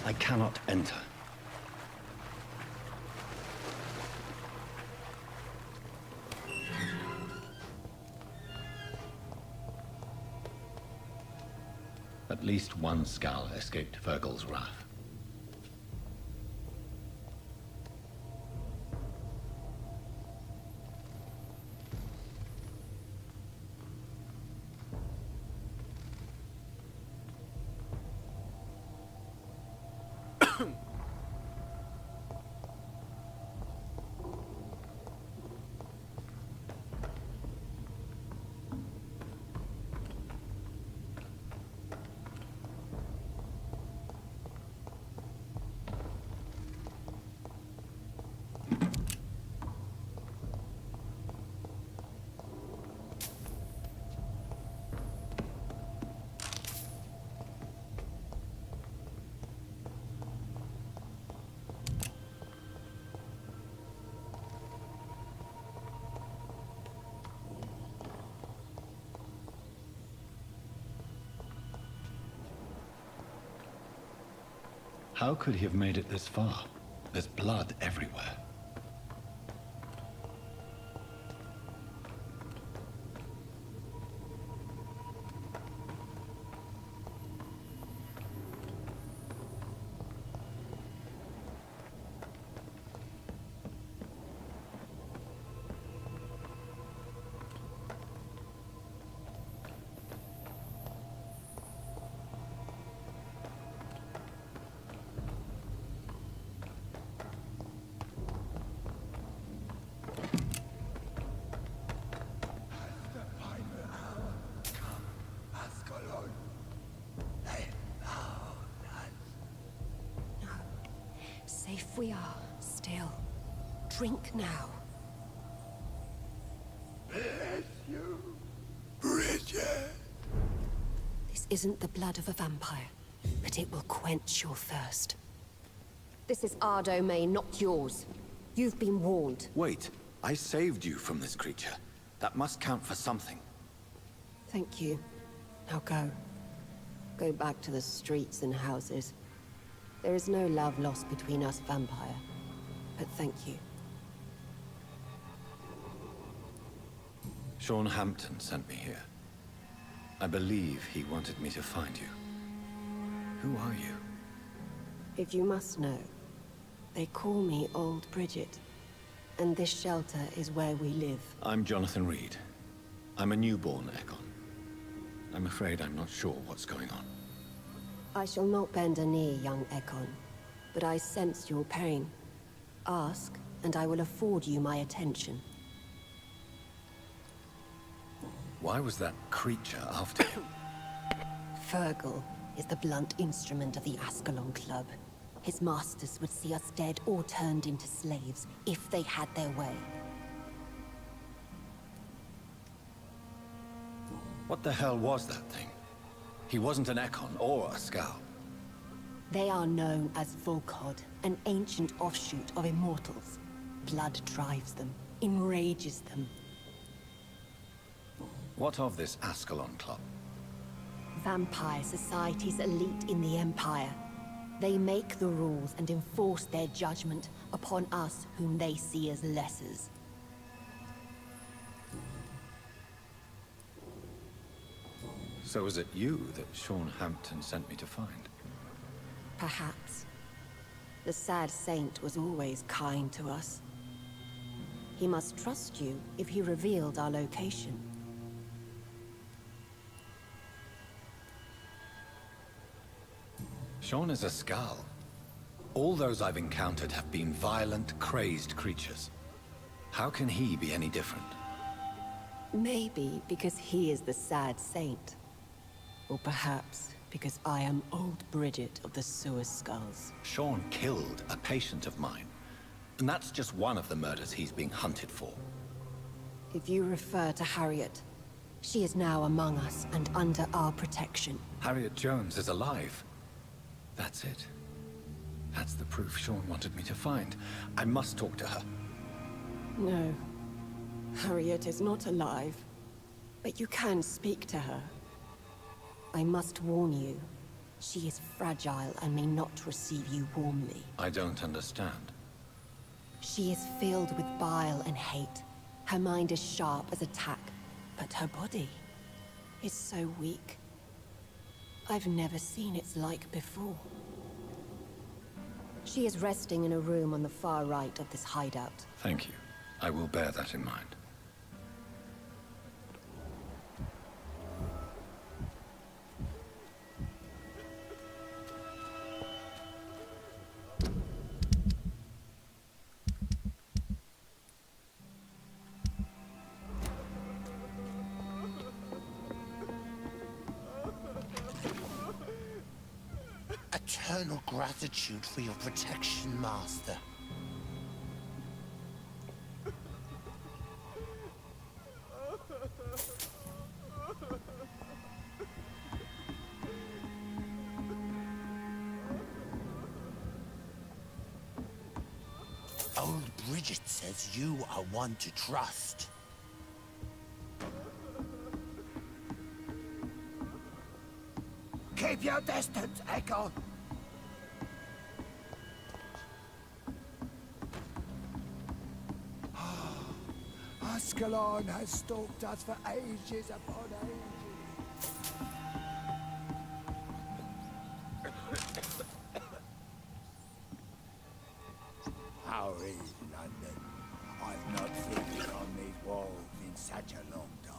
I cannot enter. At least one skull escaped Virgil's wrath. How could he have made it this far? There's blood everywhere. Safe we are, still. Drink now. Bless you, Bridget. This isn't the blood of a vampire, but it will quench your thirst. This is our domain, not yours. You've been warned. Wait, I saved you from this creature. That must count for something. Thank you. Now go. Go back to the streets and houses. There is no love lost between us, Vampire. But thank you. Sean Hampton sent me here. I believe he wanted me to find you. Who are you? If you must know, they call me Old Bridget. And this shelter is where we live. I'm Jonathan Reed. I'm a newborn Ekon. I'm afraid I'm not sure what's going on. I shall not bend a knee, young Ekon, but I sense your pain. Ask, and I will afford you my attention. Why was that creature after you? Virgil is the blunt instrument of the Ascalon Club. His masters would see us dead or turned into slaves, if they had their way. What the hell was that thing? He wasn't an Ekon or a Scout. They are known as Volkod, an ancient offshoot of immortals. Blood drives them, enrages them. What of this Ascalon Club? Vampire society's elite in the Empire. They make the rules and enforce their judgment upon us whom they see as lessers. So was it you that Sean Hampton sent me to find? Perhaps. The sad saint was always kind to us. He must trust you if he revealed our location. Sean is a Skull. All those I've encountered have been violent, crazed creatures. How can he be any different? Maybe because he is the sad saint. Or perhaps because I am old Bridget of the Sewer Skulls. Sean killed a patient of mine. And that's just one of the murders he's being hunted for. If you refer to Harriet, she is now among us and under our protection. Harriet Jones is alive. That's it. That's the proof Sean wanted me to find. I must talk to her. No. Harriet is not alive. But you can speak to her. I must warn you. She is fragile and may not receive you warmly. I don't understand. She is filled with bile and hate. Her mind is sharp as a tack, but her body is so weak. I've never seen its like before. She is resting in a room on the far right of this hideout. Thank you. I will bear that in mind. Eternal gratitude for your protection, Master. Old Bridget says you are one to trust. Keep your distance, Echo. Ascalon has stalked us for ages upon ages. How is London? I've not seen it on these walls in such a long time.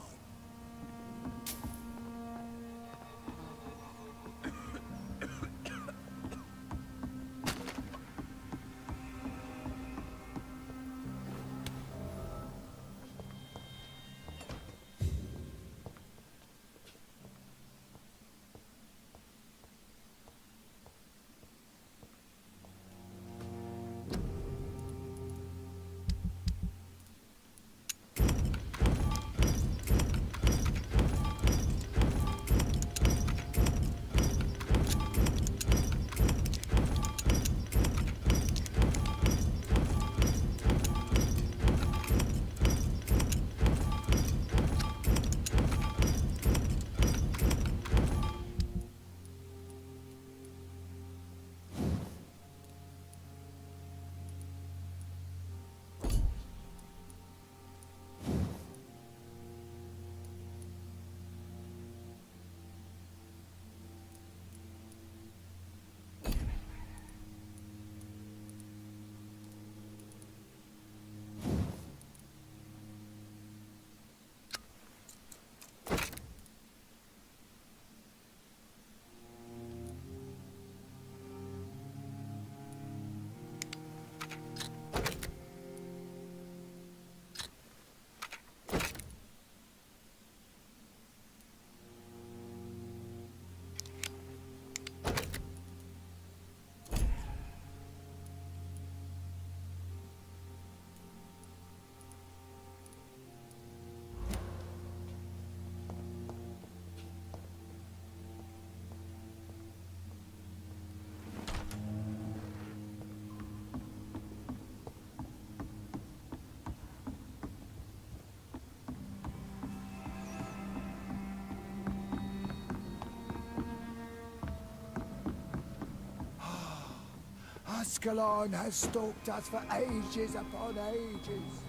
Ascalon has stalked us for ages upon ages.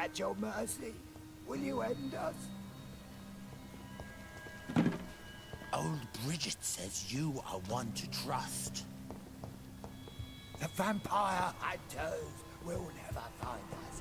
at your mercy? Will you end us? Old Bridget says you are one to trust. The vampire hunters will never find us.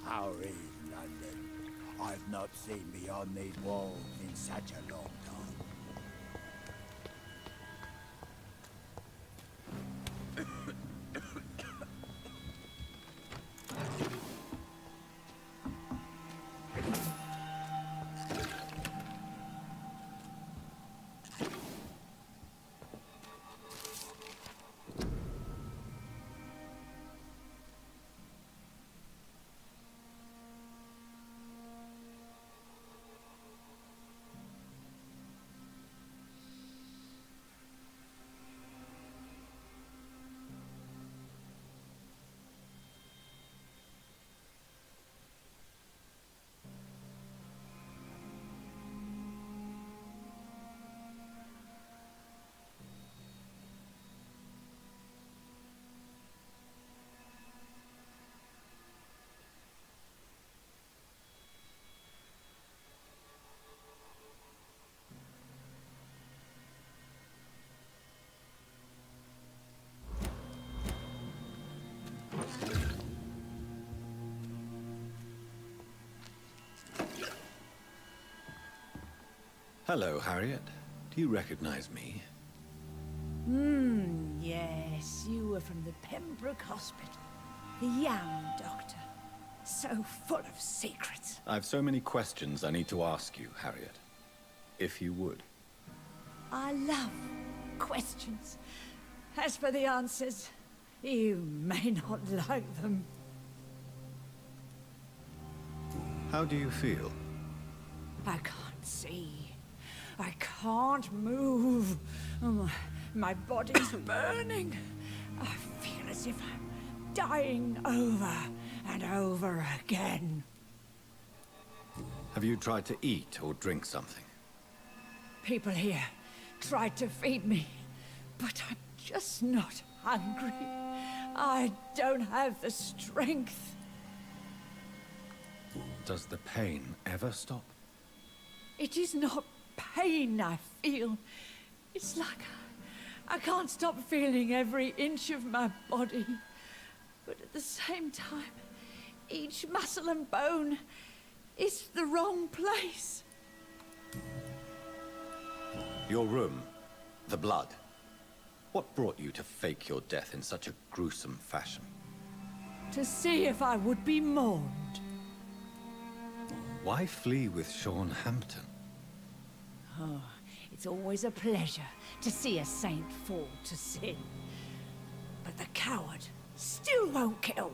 How is London? I've not seen beyond these walls in such a long time. Hello, Harriet. Do you recognize me? Yes, you were from the Pembroke Hospital. The young doctor. So full of secrets. I've so many questions I need to ask you, Harriet. If you would. I love questions. As for the answers, you may not like them. How do you feel? I can't see. I can't move. Oh, my body's burning. I feel as if I'm dying over and over again. Have you tried to eat or drink something? People here tried to feed me, but I'm just not hungry. I don't have the strength. Does the pain ever stop? It is not pain I feel. It's like I can't stop feeling every inch of my body. But at the same time, each muscle and bone is the wrong place. Your room, the blood. What brought you to fake your death in such a gruesome fashion? To see if I would be mourned. Why flee with Sean Hampton? Oh, it's always a pleasure to see a saint fall to sin. But the coward still won't kill.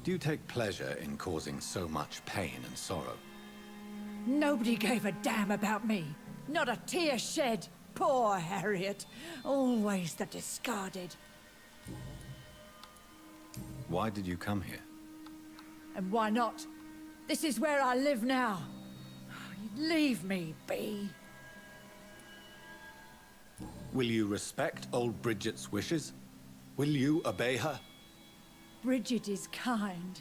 Do you take pleasure in causing so much pain and sorrow? Nobody gave a damn about me. Not a tear shed. Poor Harriet. Always the discarded. Why did you come here? And why not? This is where I live now. Leave me be. Will you respect old Bridget's wishes? Will you obey her? Bridget is kind.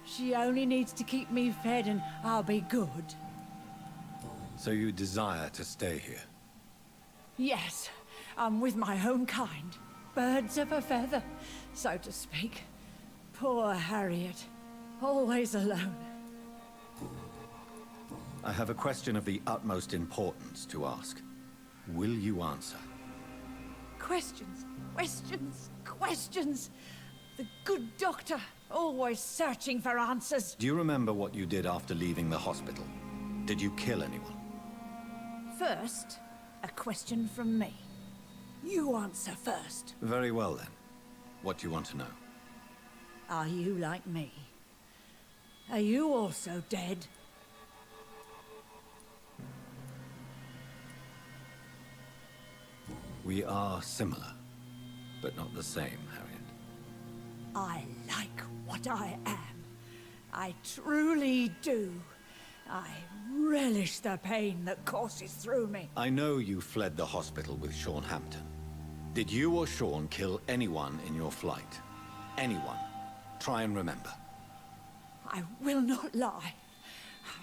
She only needs to keep me fed and I'll be good. So you desire to stay here? Yes, I'm with my own kind. Birds of a feather, so to speak. Poor Harriet. Always alone. I have a question of the utmost importance to ask. Will you answer? Questions, questions, questions. The good doctor, always searching for answers. Do you remember what you did after leaving the hospital? Did you kill anyone? First, a question from me. You answer first. Very well then. What do you want to know? Are you like me? Are you also dead? We are similar, but not the same, Harriet. I like what I am. I truly do. I relish the pain that courses through me. I know you fled the hospital with Sean Hampton. Did you or Sean kill anyone in your flight? Anyone? Try and remember. I will not lie.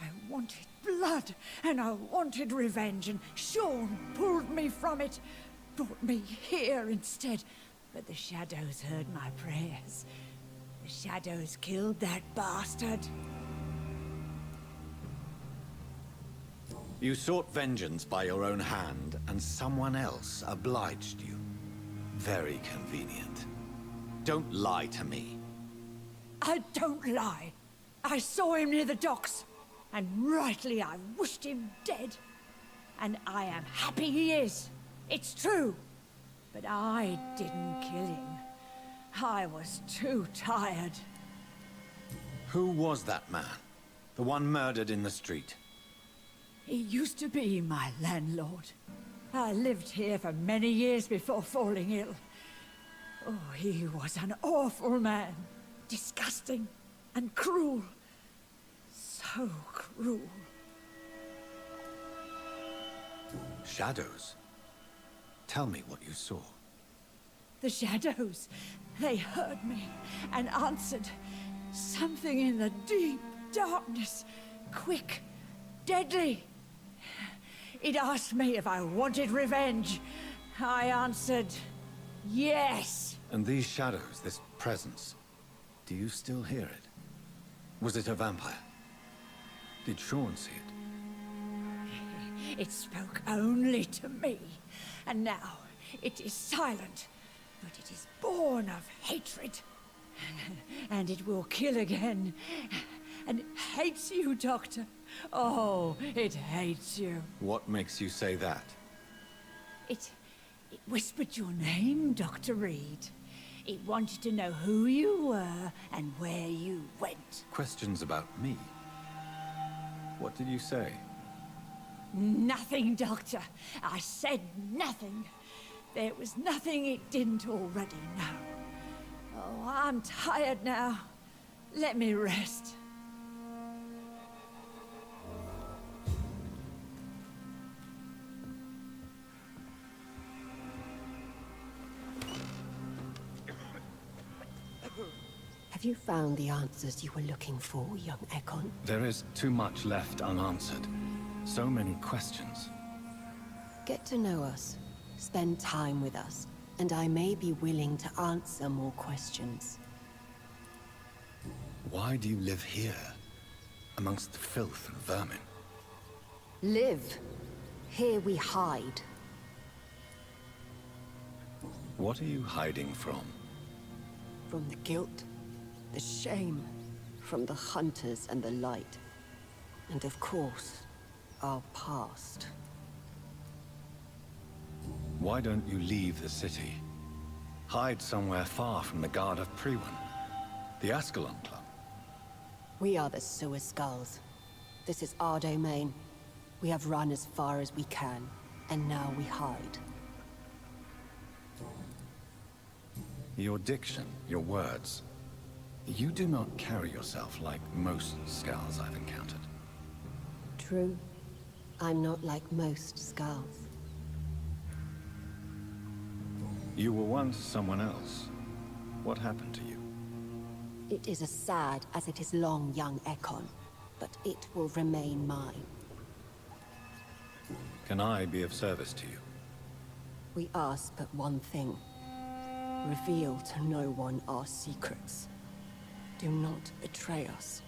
I wanted blood, and I wanted revenge, and Sean pulled me from it, brought me here instead. But the shadows heard my prayers. The shadows killed that bastard. You sought vengeance by your own hand, and someone else obliged you. Very convenient. Don't lie to me. I don't lie. I saw him near the docks, and rightly I wished him dead. And I am happy he is. It's true. But I didn't kill him. I was too tired. Who was that man? The one murdered in the street? He used to be my landlord. I lived here for many years before falling ill. Oh, he was an awful man. Disgusting and cruel. So cruel. Shadows? Tell me what you saw. The shadows, they heard me and answered. Something in the deep darkness. Quick, deadly. It asked me if I wanted revenge. I answered, yes. And these shadows, this presence, do you still hear it? Was it a vampire? Did Sean see it? It spoke only to me. And now it is silent. But it is born of hatred. And it will kill again. And it hates you, Doctor. Oh, it hates you. What makes you say that? It whispered your name, Dr. Reed. It wanted to know who you were and where you went. Questions about me? What did you say? Nothing, Doctor. I said nothing. There was nothing it didn't already know. Oh, I'm tired now. Let me rest. Have you found the answers you were looking for, young Ekon? There is too much left unanswered. So many questions. Get to know us. Spend time with us. And I may be willing to answer more questions. Why do you live here? Amongst the filth and vermin? Live. Here we hide. What are you hiding from? From the guilt, the shame, from the hunters and the light. And of course, our past. Why don't you leave the city? Hide somewhere far from the Guard of Priwen, the Ascalon Club. We are the Sewer Skulls. This is our domain. We have run as far as we can, and now we hide. Your diction, your words. You do not carry yourself like most Skulls I've encountered. True. I'm not like most Skulls. You were once someone else. What happened to you? It is as sad as it is long, young Ekon, but it will remain mine. Can I be of service to you? We ask but one thing. Reveal to no one our secrets. Do not betray us.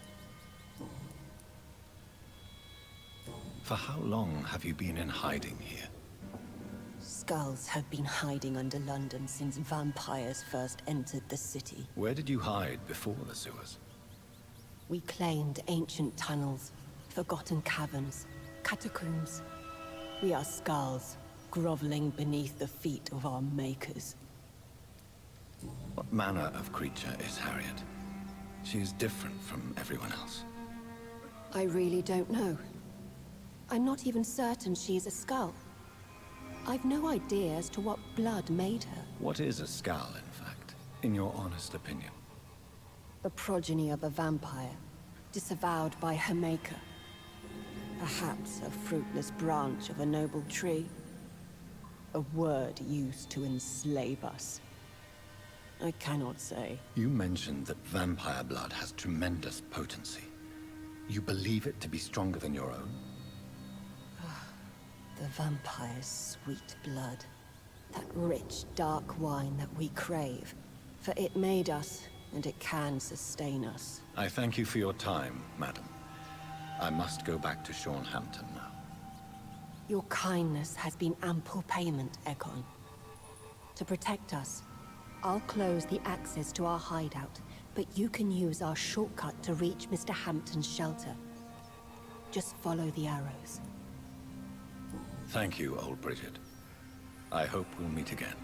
For how long have you been in hiding here? Skulls have been hiding under London since vampires first entered the city. Where did you hide before the sewers? We claimed ancient tunnels, forgotten caverns, catacombs. We are skulls, groveling beneath the feet of our makers. What manner of creature is Harriet? She is different from everyone else. I really don't know. I'm not even certain she is a skull. I've no idea as to what blood made her. What is a skull, in fact, in your honest opinion? The progeny of a vampire, disavowed by her maker. Perhaps a fruitless branch of a noble tree. A word used to enslave us. I cannot say. You mentioned that vampire blood has tremendous potency. You believe it to be stronger than your own? The vampire's sweet blood. That rich, dark wine that we crave. For it made us, and it can sustain us. I thank you for your time, madam. I must go back to Hampton now. Your kindness has been ample payment, Egon. To protect us, I'll close the access to our hideout, but you can use our shortcut to reach Mr. Hampton's shelter. Just follow the arrows. Thank you, old Bridget. I hope we'll meet again.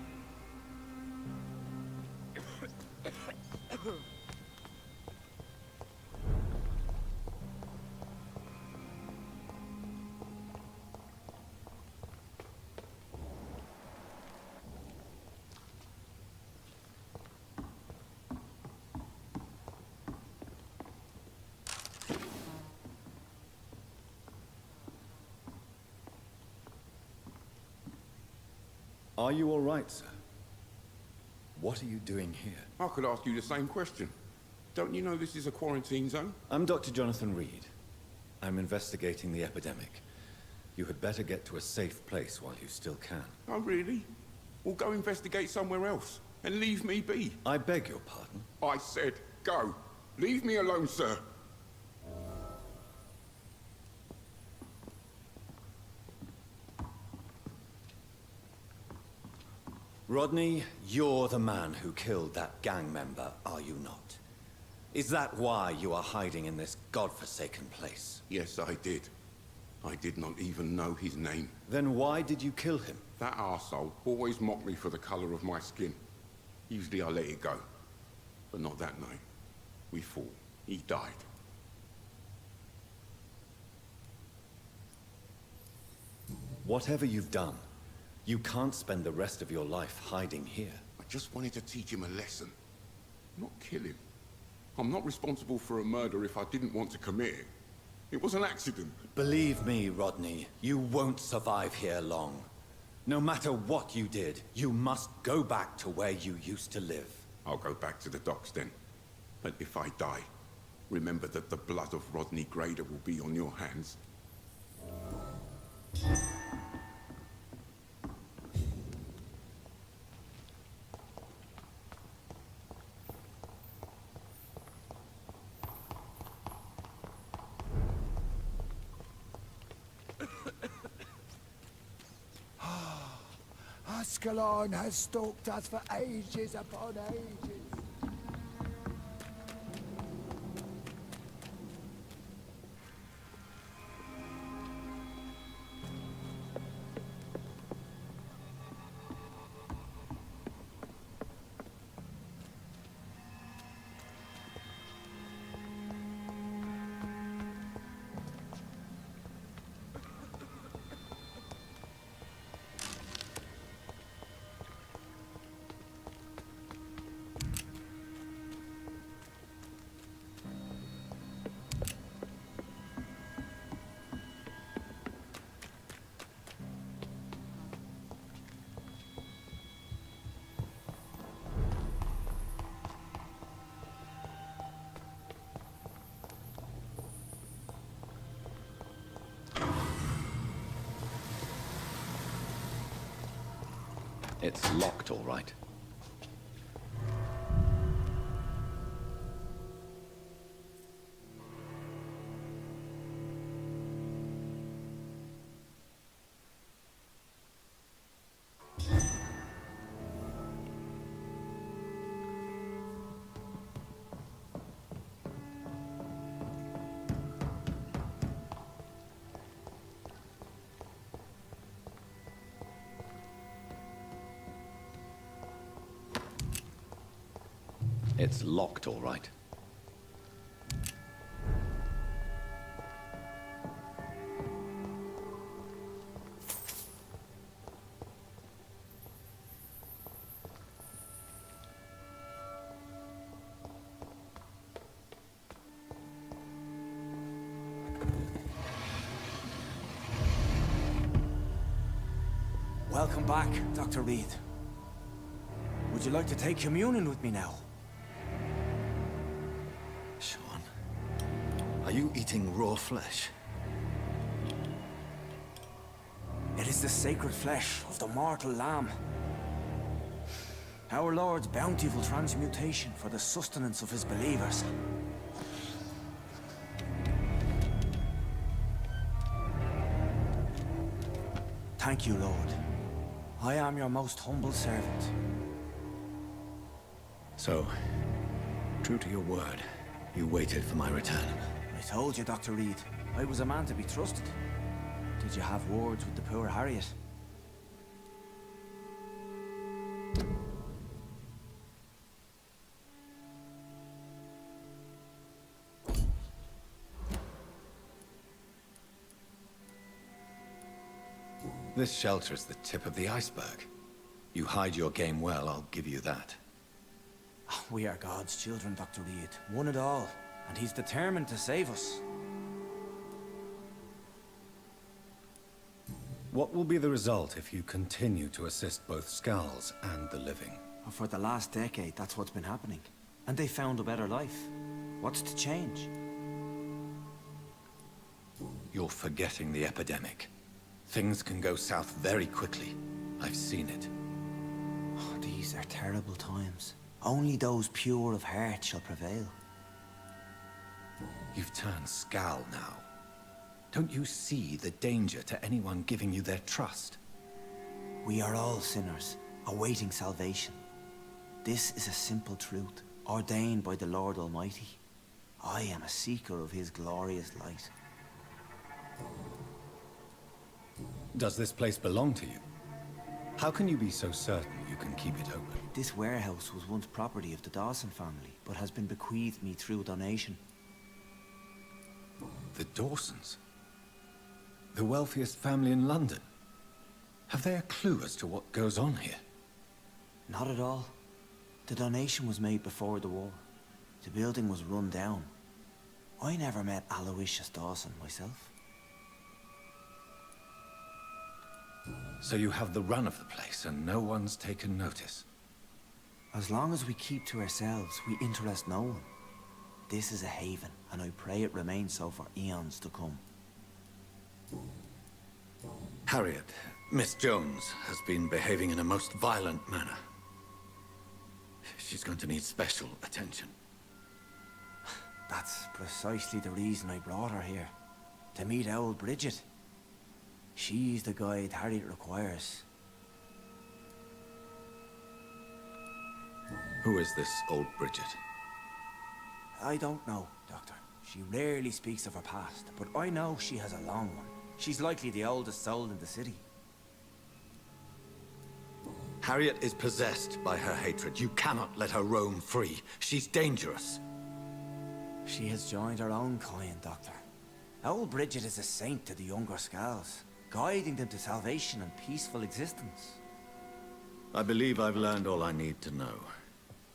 Are you all right, sir? What are you doing here? I could ask you the same question. Don't you know this is a quarantine zone? I'm Dr. Jonathan Reed. I'm investigating the epidemic. You had better get to a safe place while you still can. Oh, really? Well, go investigate somewhere else and leave me be. I beg your pardon? I said go. Leave me alone, sir. Rodney, you're the man who killed that gang member, are you not? Is that why you are hiding in this godforsaken place? Yes, I did. I did not even know his name. Then why did you kill him? That arsehole always mocked me for the color of my skin. Usually I let it go. But not that night. We fought. He died. Whatever you've done, you can't spend the rest of your life hiding here. I just wanted to teach him a lesson. Not kill him. I'm not responsible for a murder if I didn't want to commit it. It was an accident. Believe me, Rodney, you won't survive here long. No matter what you did, you must go back to where you used to live. I'll go back to the docks then. But if I die, remember that the blood of Rodney Grader will be on your hands. Ascalon has stalked us for ages upon ages. It's locked, all right. It's locked, all right. Welcome back, Dr. Reed. Would you like to take communion with me now? Sean, are you eating raw flesh? It is the sacred flesh of the mortal lamb. Our Lord's bountiful transmutation for the sustenance of his believers. Thank you, Lord. I am your most humble servant. So, true to your word, you waited for my return. I told you, Dr. Reed, I was a man to be trusted. Did you have words with the poor Harriet? This shelter is the tip of the iceberg. You hide your game well, I'll give you that. We are God's children, Dr. Reed, one and all, and he's determined to save us. What will be the result if you continue to assist both Skulls and the living? For the last decade, that's what's been happening. And they found a better life. What's to change? You're forgetting the epidemic. Things can go south very quickly. I've seen it. Oh, these are terrible times. Only those pure of heart shall prevail. You've turned Skull now. Don't you see the danger to anyone giving you their trust? We are all sinners, awaiting salvation. This is a simple truth, ordained by the Lord Almighty. I am a seeker of his glorious light. Does this place belong to you? How can you be so certain you can keep it open? This warehouse was once property of the Dawson family, but has been bequeathed me through donation. The Dawsons? The wealthiest family in London? Have they a clue as to what goes on here? Not at all. The donation was made before the war. The building was run down. I never met Aloysius Dawson myself. So you have the run of the place and no one's taken notice? As long as we keep to ourselves, we interest no one. This is a haven, and I pray it remains so for eons to come. Harriet, Miss Jones, has been behaving in a most violent manner. She's going to need special attention. That's precisely the reason I brought her here. To meet old Bridget. She's the guide Harriet requires. Who is this old Bridget? I don't know, Doctor. She rarely speaks of her past, but I know she has a long one. She's likely the oldest soul in the city. Harriet is possessed by her hatred. You cannot let her roam free. She's dangerous. She has joined her own kind, Doctor. Old Bridget is a saint to the younger Skulls, guiding them to salvation and peaceful existence. I believe I've learned all I need to know.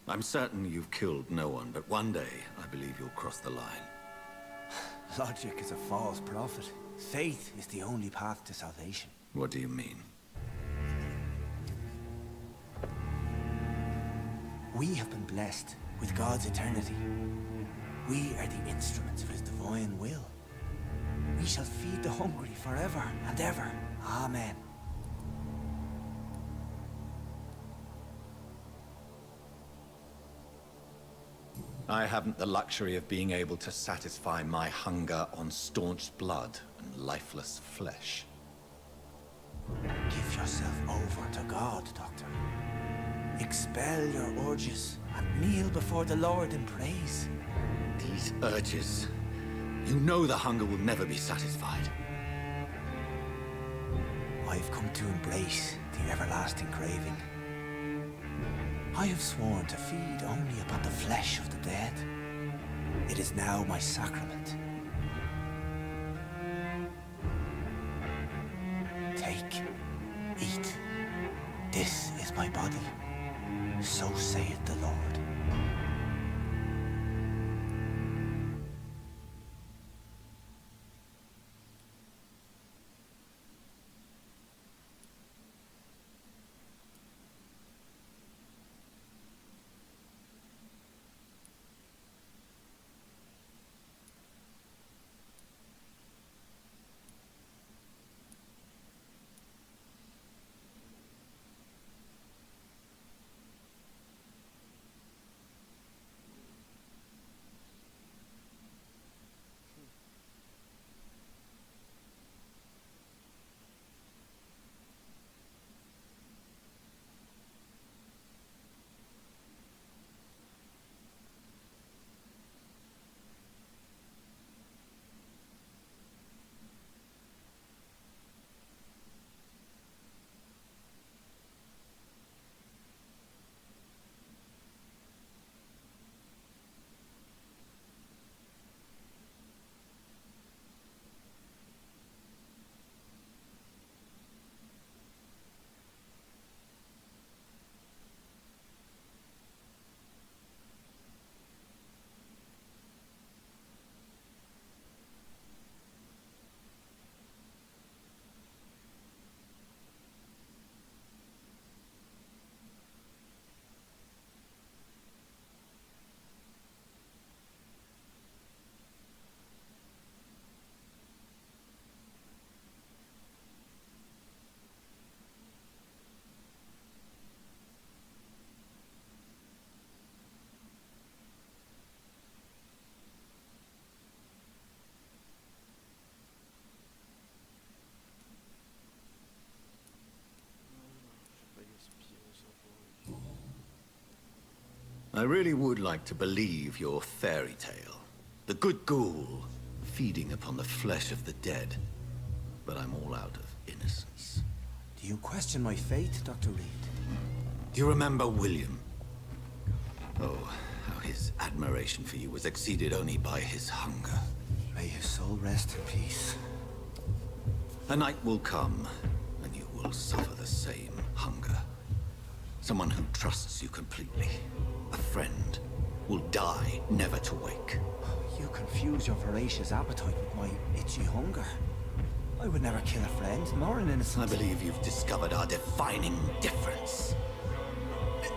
I'm certain you've killed no one, but one day I believe you'll cross the line. Logic is a false prophet. Faith is the only path to salvation. What do you mean? We have been blessed with God's eternity. We are the instruments of his divine will. We shall feed the hungry forever and ever. Amen. I haven't the luxury of being able to satisfy my hunger on staunched blood and lifeless flesh. Give yourself over to God, Doctor. Expel your urges and kneel before the Lord in praise. These urges. You know the hunger will never be satisfied. I've come to embrace the everlasting craving. I have sworn to feed only upon the flesh of the dead. It is now my sacrament. Take, eat. This is my body. So saith the Lord. I really would like to believe your fairy tale. The good ghoul feeding upon the flesh of the dead. But I'm all out of innocence. Do you question my fate, Dr. Reed? Do you remember William? Oh, how his admiration for you was exceeded only by his hunger. May his soul rest in peace. A night will come, and you will suffer the same hunger. Someone who trusts you completely, a friend, will die never to wake. You confuse your voracious appetite with my itchy hunger. I would never kill a friend, nor an innocent. I believe you've discovered our defining difference.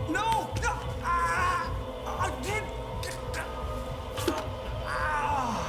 No! No! Ah! I did... Ah!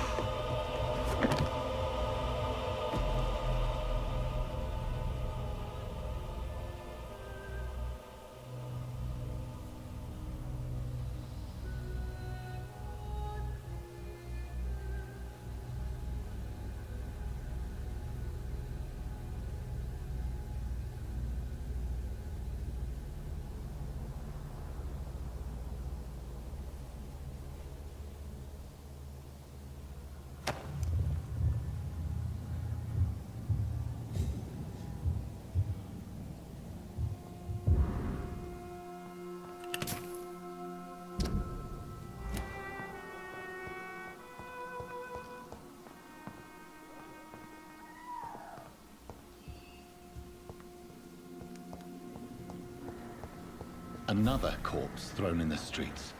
Another corpse thrown in the streets.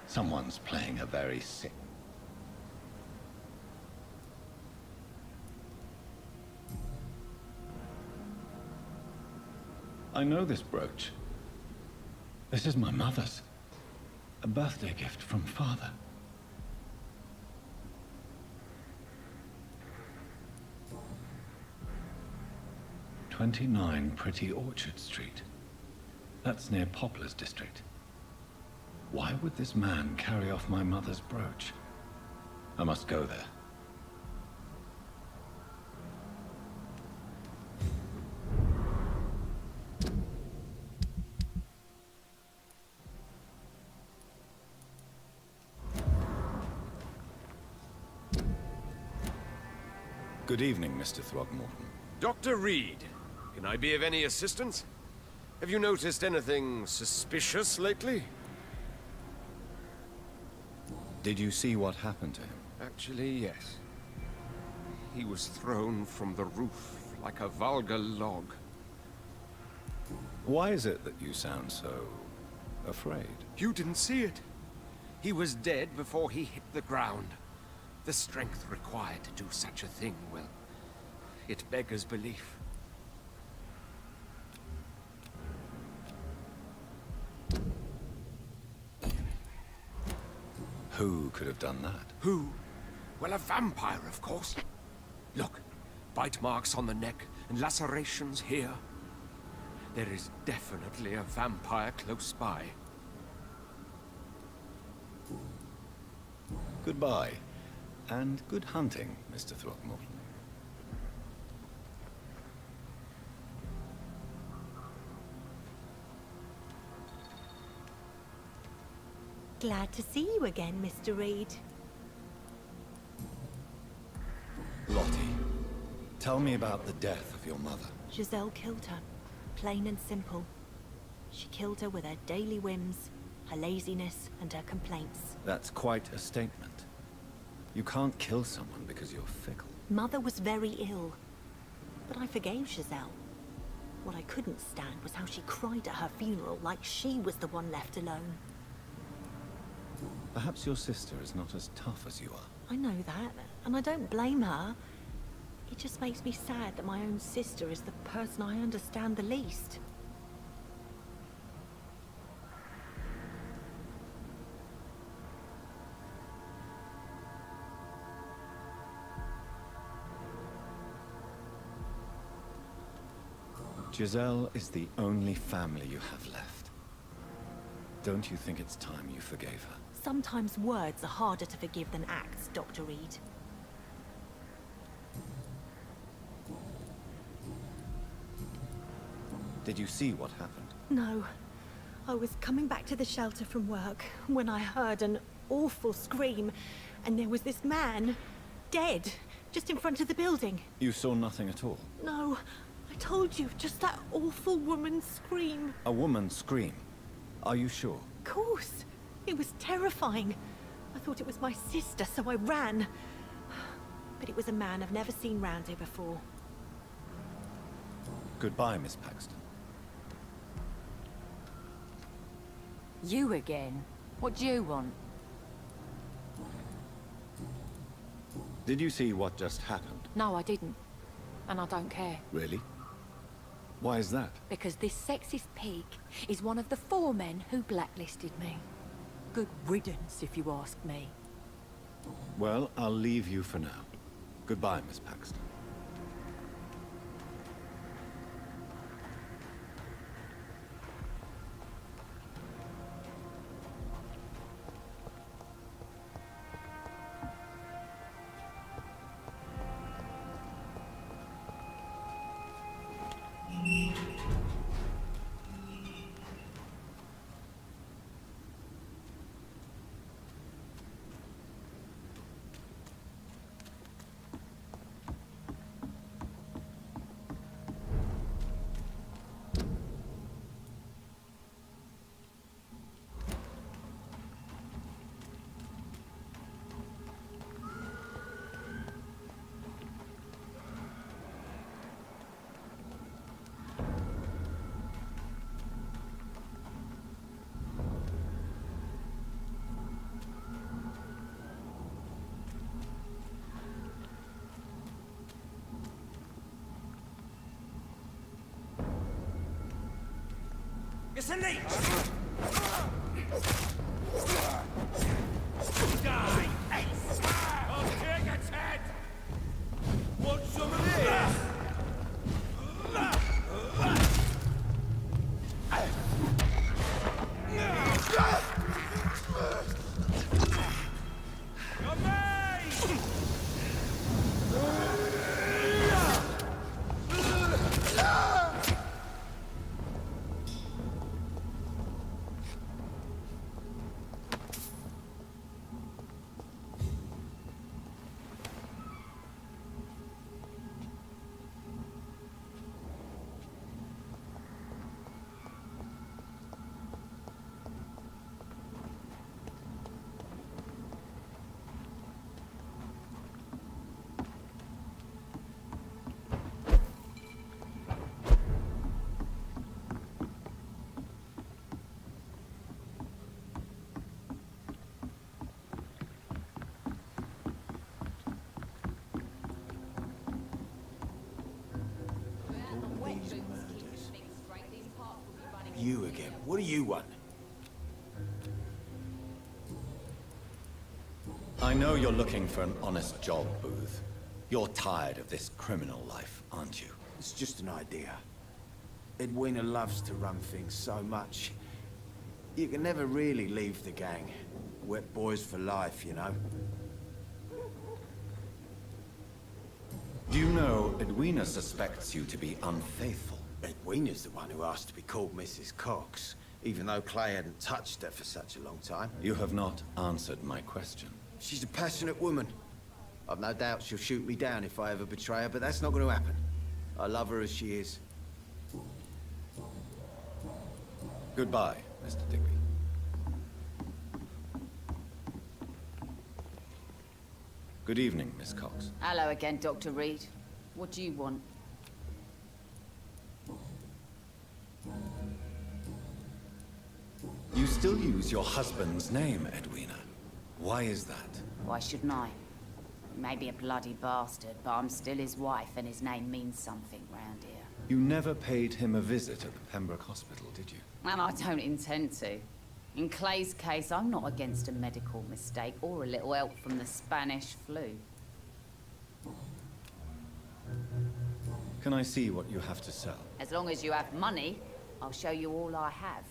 Someone's playing a very sick... I know this brooch. This is my mother's. A birthday gift from father. "29 Pretty Orchard Street. That's near Poplar's district. Why would this man carry off my mother's brooch? I must go there. Good evening, Mr. Throgmorton. Dr. Reed, can I be of any assistance? Have you noticed anything suspicious lately? Did you see what happened to him? Actually, yes. He was thrown from the roof like a vulgar log. Why is it that you sound so afraid? You didn't see it. He was dead before he hit the ground. The strength required to do such a thing, well, it beggars belief. Who could have done that? Who? Well, a vampire, of course. Look, bite marks on the neck and lacerations here. There is definitely a vampire close by. Goodbye, and good hunting, Mr. Throckmorton. Glad to see you again, Mr. Reed. Lottie, tell me about the death of your mother. Giselle killed her. Plain and simple. She killed her with her daily whims, her laziness, and her complaints. That's quite a statement. You can't kill someone because you're fickle. Mother was very ill, but I forgave Giselle. What I couldn't stand was how she cried at her funeral like she was the one left alone. Perhaps your sister is not as tough as you are. I know that, and I don't blame her. It just makes me sad that my own sister is the person I understand the least. Giselle is the only family you have left. Don't you think it's time you forgave her? Sometimes words are harder to forgive than acts, Dr. Reed. Did you see what happened? No. I was coming back to the shelter from work when I heard an awful scream, and there was this man, dead, just in front of the building. You saw nothing at all? No, I told you, just that awful woman's scream. A woman scream? Are you sure? Of course. It was terrifying. I thought it was my sister, so I ran. But it was a man I've never seen round here before. Goodbye, Miss Paxton. You again? What do you want? Did you see what just happened? No, I didn't. And I don't care. Really? Why is that? Because this sexist pig is one of the 4 men who blacklisted me. Good riddance, if you ask me. Well, I'll leave you for now. Goodbye, Miss Paxton. It's a leech! Die, ace! I'll take its head! Want some of this? you one? I know you're looking for an honest job, Booth. You're tired of this criminal life, aren't you? It's just an idea. Edwina loves to run things so much. You can never really leave the gang. Wet boys for life, you know. Do you know Edwina suspects you to be unfaithful? Edwina's the one who asked to be called Mrs. Cox, even though Clay hadn't touched her for such a long time. You have not answered my question. She's a passionate woman. I've no doubt she'll shoot me down if I ever betray her, but that's not going to happen. I love her as she is. Goodbye, Mr. Digby. Good evening, Miss Cox. Hello again, Dr. Reed. What do you want? You still use your husband's name, Edwina. Why is that? Why shouldn't I? He may be a bloody bastard, but I'm still his wife, and his name means something round here. You never paid him a visit at the Pembroke Hospital, did you? And I don't intend to. In Clay's case, I'm not against a medical mistake or a little help from the Spanish flu. Can I see what you have to sell? As long as you have money, I'll show you all I have.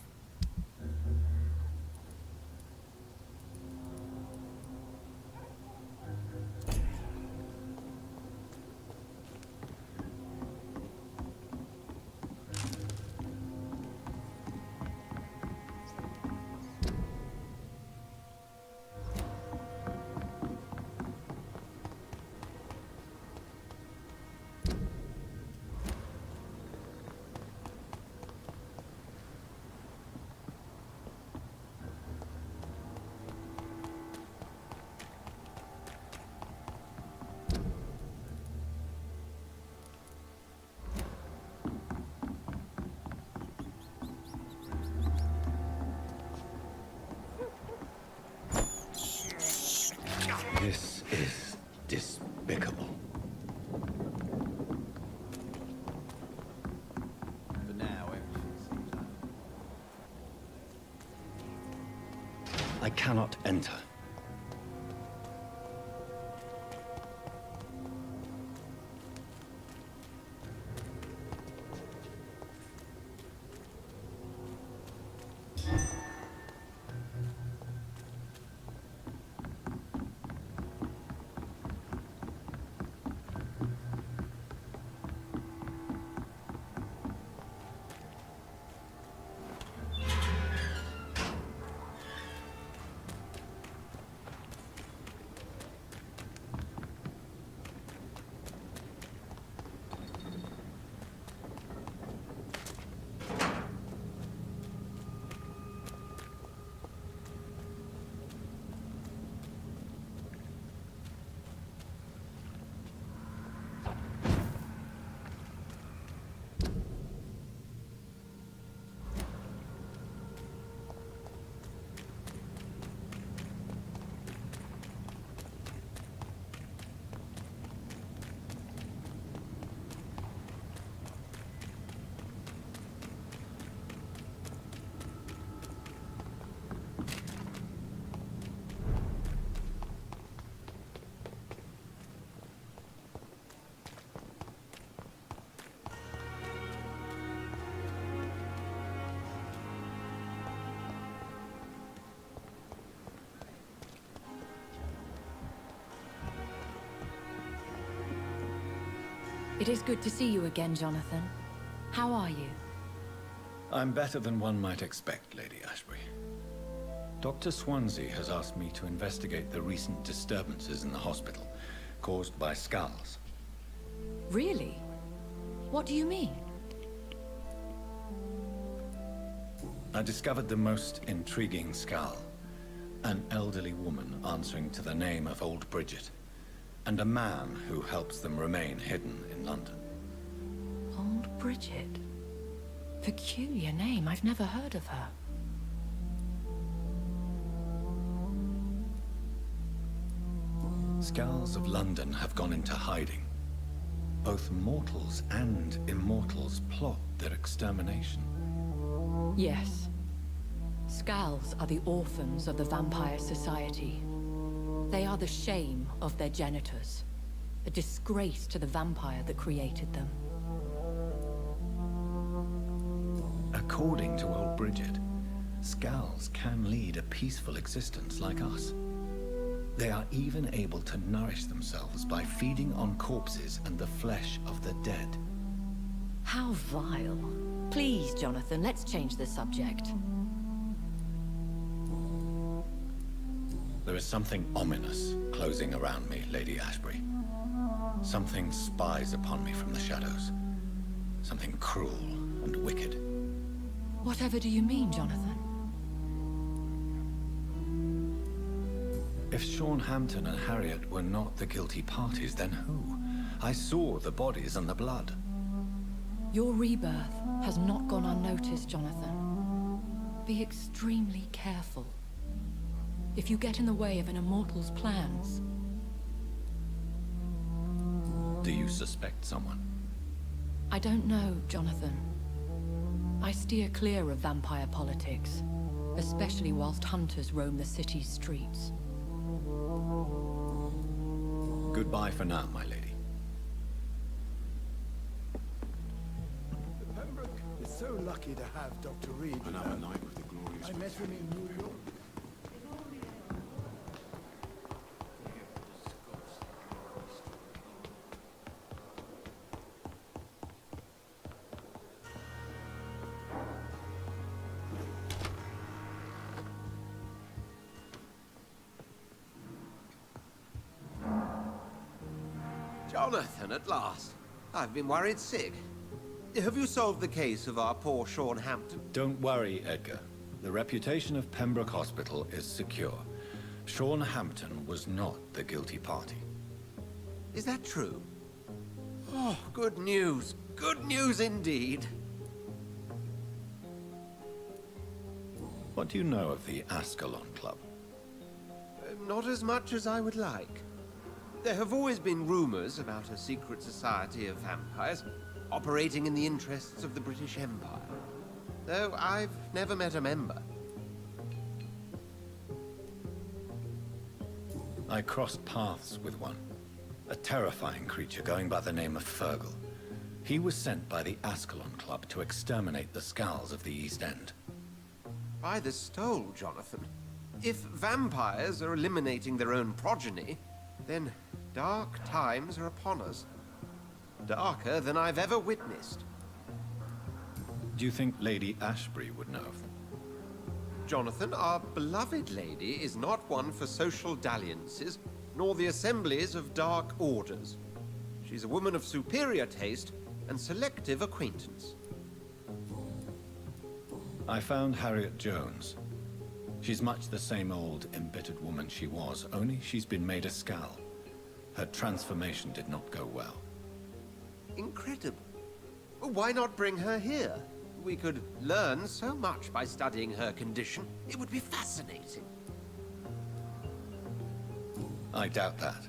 This is despicable. For now, everything seems like... I cannot enter. It is good to see you again, Jonathan. How are you? I'm better than one might expect, Lady Ashbury. Dr. Swansea has asked me to investigate the recent disturbances in the hospital, caused by skulls. Really? What do you mean? I discovered the most intriguing skull. An elderly woman answering to the name of Old Bridget, and a man who helps them remain hidden in London. Old Bridget? Peculiar name. I've never heard of her. Skulls of London have gone into hiding. Both mortals and immortals plot their extermination. Yes. Skulls are the orphans of the Vampire Society. They are the shame of their genitors, a disgrace to the vampire that created them. According to old Bridget, Skulls can lead a peaceful existence like us. They are even able to nourish themselves by feeding on corpses and the flesh of the dead. How vile. Please, Jonathan, let's change the subject. There is something ominous closing around me, Lady Ashbury. Something spies upon me from the shadows. Something cruel and wicked. Whatever do you mean, Jonathan? If Sean Hampton and Harriet were not the guilty parties, then who? I saw the bodies and the blood. Your rebirth has not gone unnoticed, Jonathan. Be extremely careful. If you get in the way of an immortal's plans... Do you suspect someone? I don't know, Jonathan. I steer clear of vampire politics, especially whilst hunters roam the city's streets. Goodbye for now, my lady. Pembroke is so lucky to have Dr. Reed. Another night with the glorious. I met him in New York. Jonathan, at last. I've been worried sick. Have you solved the case of our poor Sean Hampton? Don't worry, Edgar. The reputation of Pembroke Hospital is secure. Sean Hampton was not the guilty party. Is that true? Oh, good news. Good news indeed. What do you know of the Ascalon Club? Not as much as I would like. There have always been rumors about a secret society of vampires operating in the interests of the British Empire, though I've never met a member. I crossed paths with one. A terrifying creature going by the name of Fergal. He was sent by the Ascalon Club to exterminate the Skulls of the East End. By the stole, Jonathan. If vampires are eliminating their own progeny, then dark times are upon us. Darker than I've ever witnessed. Do you think Lady Ashbury would know? Jonathan, our beloved lady is not one for social dalliances, nor the assemblies of dark orders. She's a woman of superior taste and selective acquaintance. I found Harriet Jones. She's much the same old, embittered woman she was, only she's been made a Skull. Her transformation did not go well. Incredible. Why not bring her here? We could learn so much by studying her condition. It would be fascinating. I doubt that.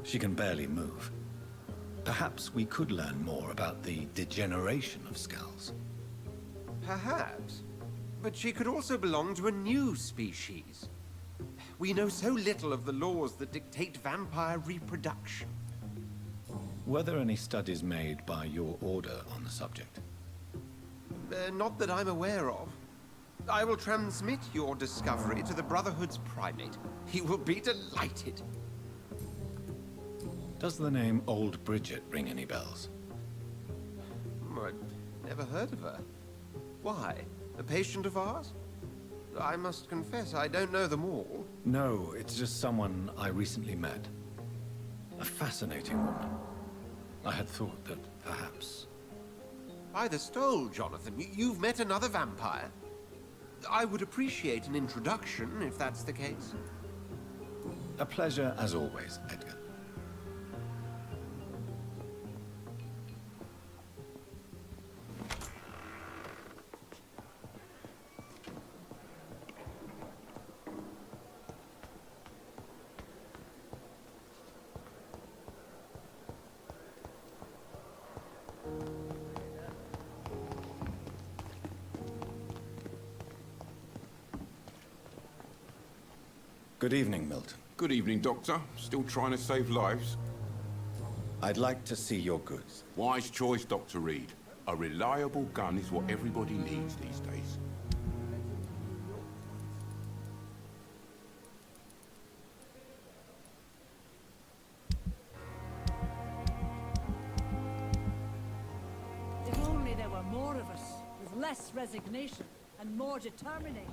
She can barely move. Perhaps we could learn more about the degeneration of Skulls. Perhaps. But she could also belong to a new species. We know so little of the laws that dictate vampire reproduction. Were there any studies made by your order on the subject? Not that I'm aware of. I will transmit your discovery to the Brotherhood's primate. He will be delighted. Does the name Old Bridget ring any bells? I've never heard of her. Why? A patient of ours? I must confess, I don't know them all. No, it's just someone I recently met. A fascinating woman. I had thought that perhaps... By the stole, Jonathan, you've met another vampire. I would appreciate an introduction, if that's the case. A pleasure, as always, Edgar. Good evening, Milton. Good evening, Doctor. Still trying to save lives? I'd like to see your goods. Wise choice, Dr. Reed. A reliable gun is what everybody needs these days. If only there were more of us, with less resignation and more determination.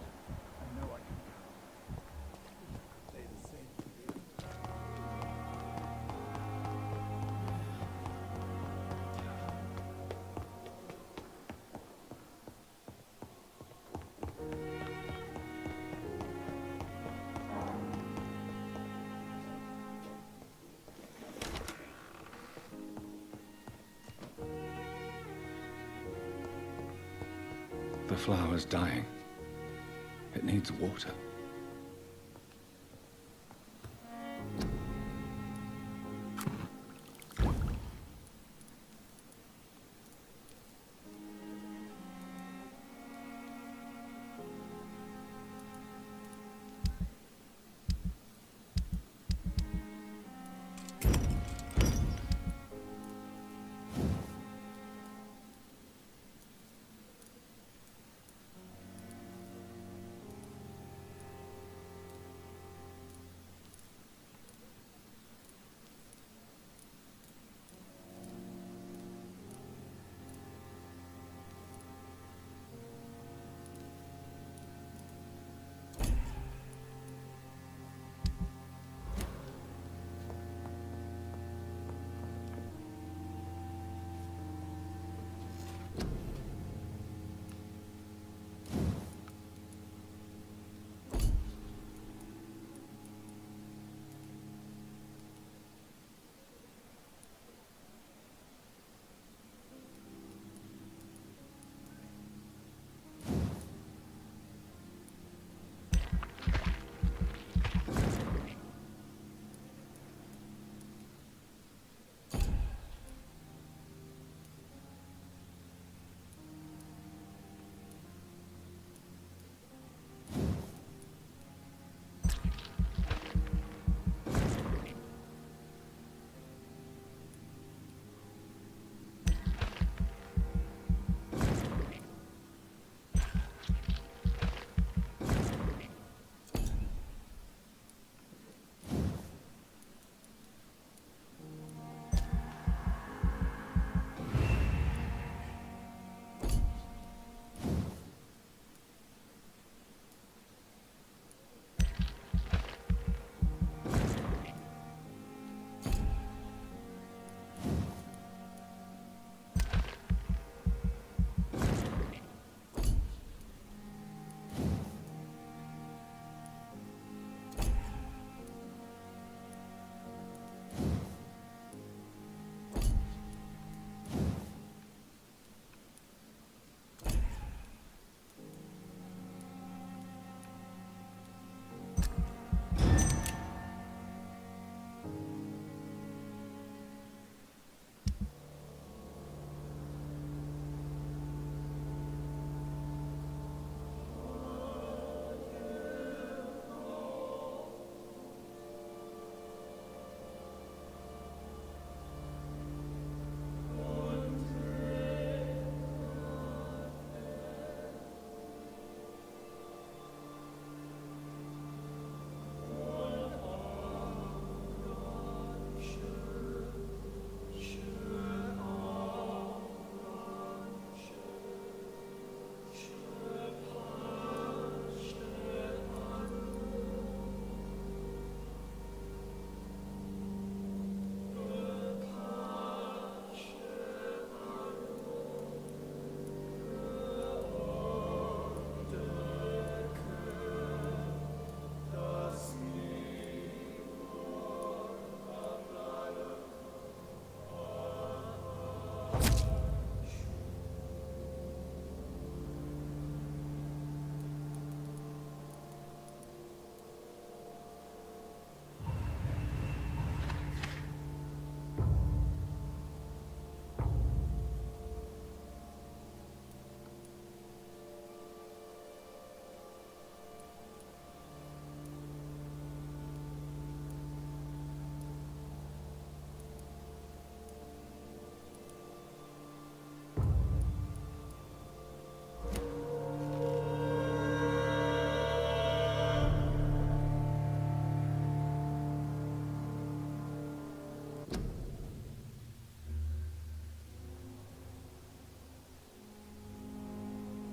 The flower's dying. It needs water.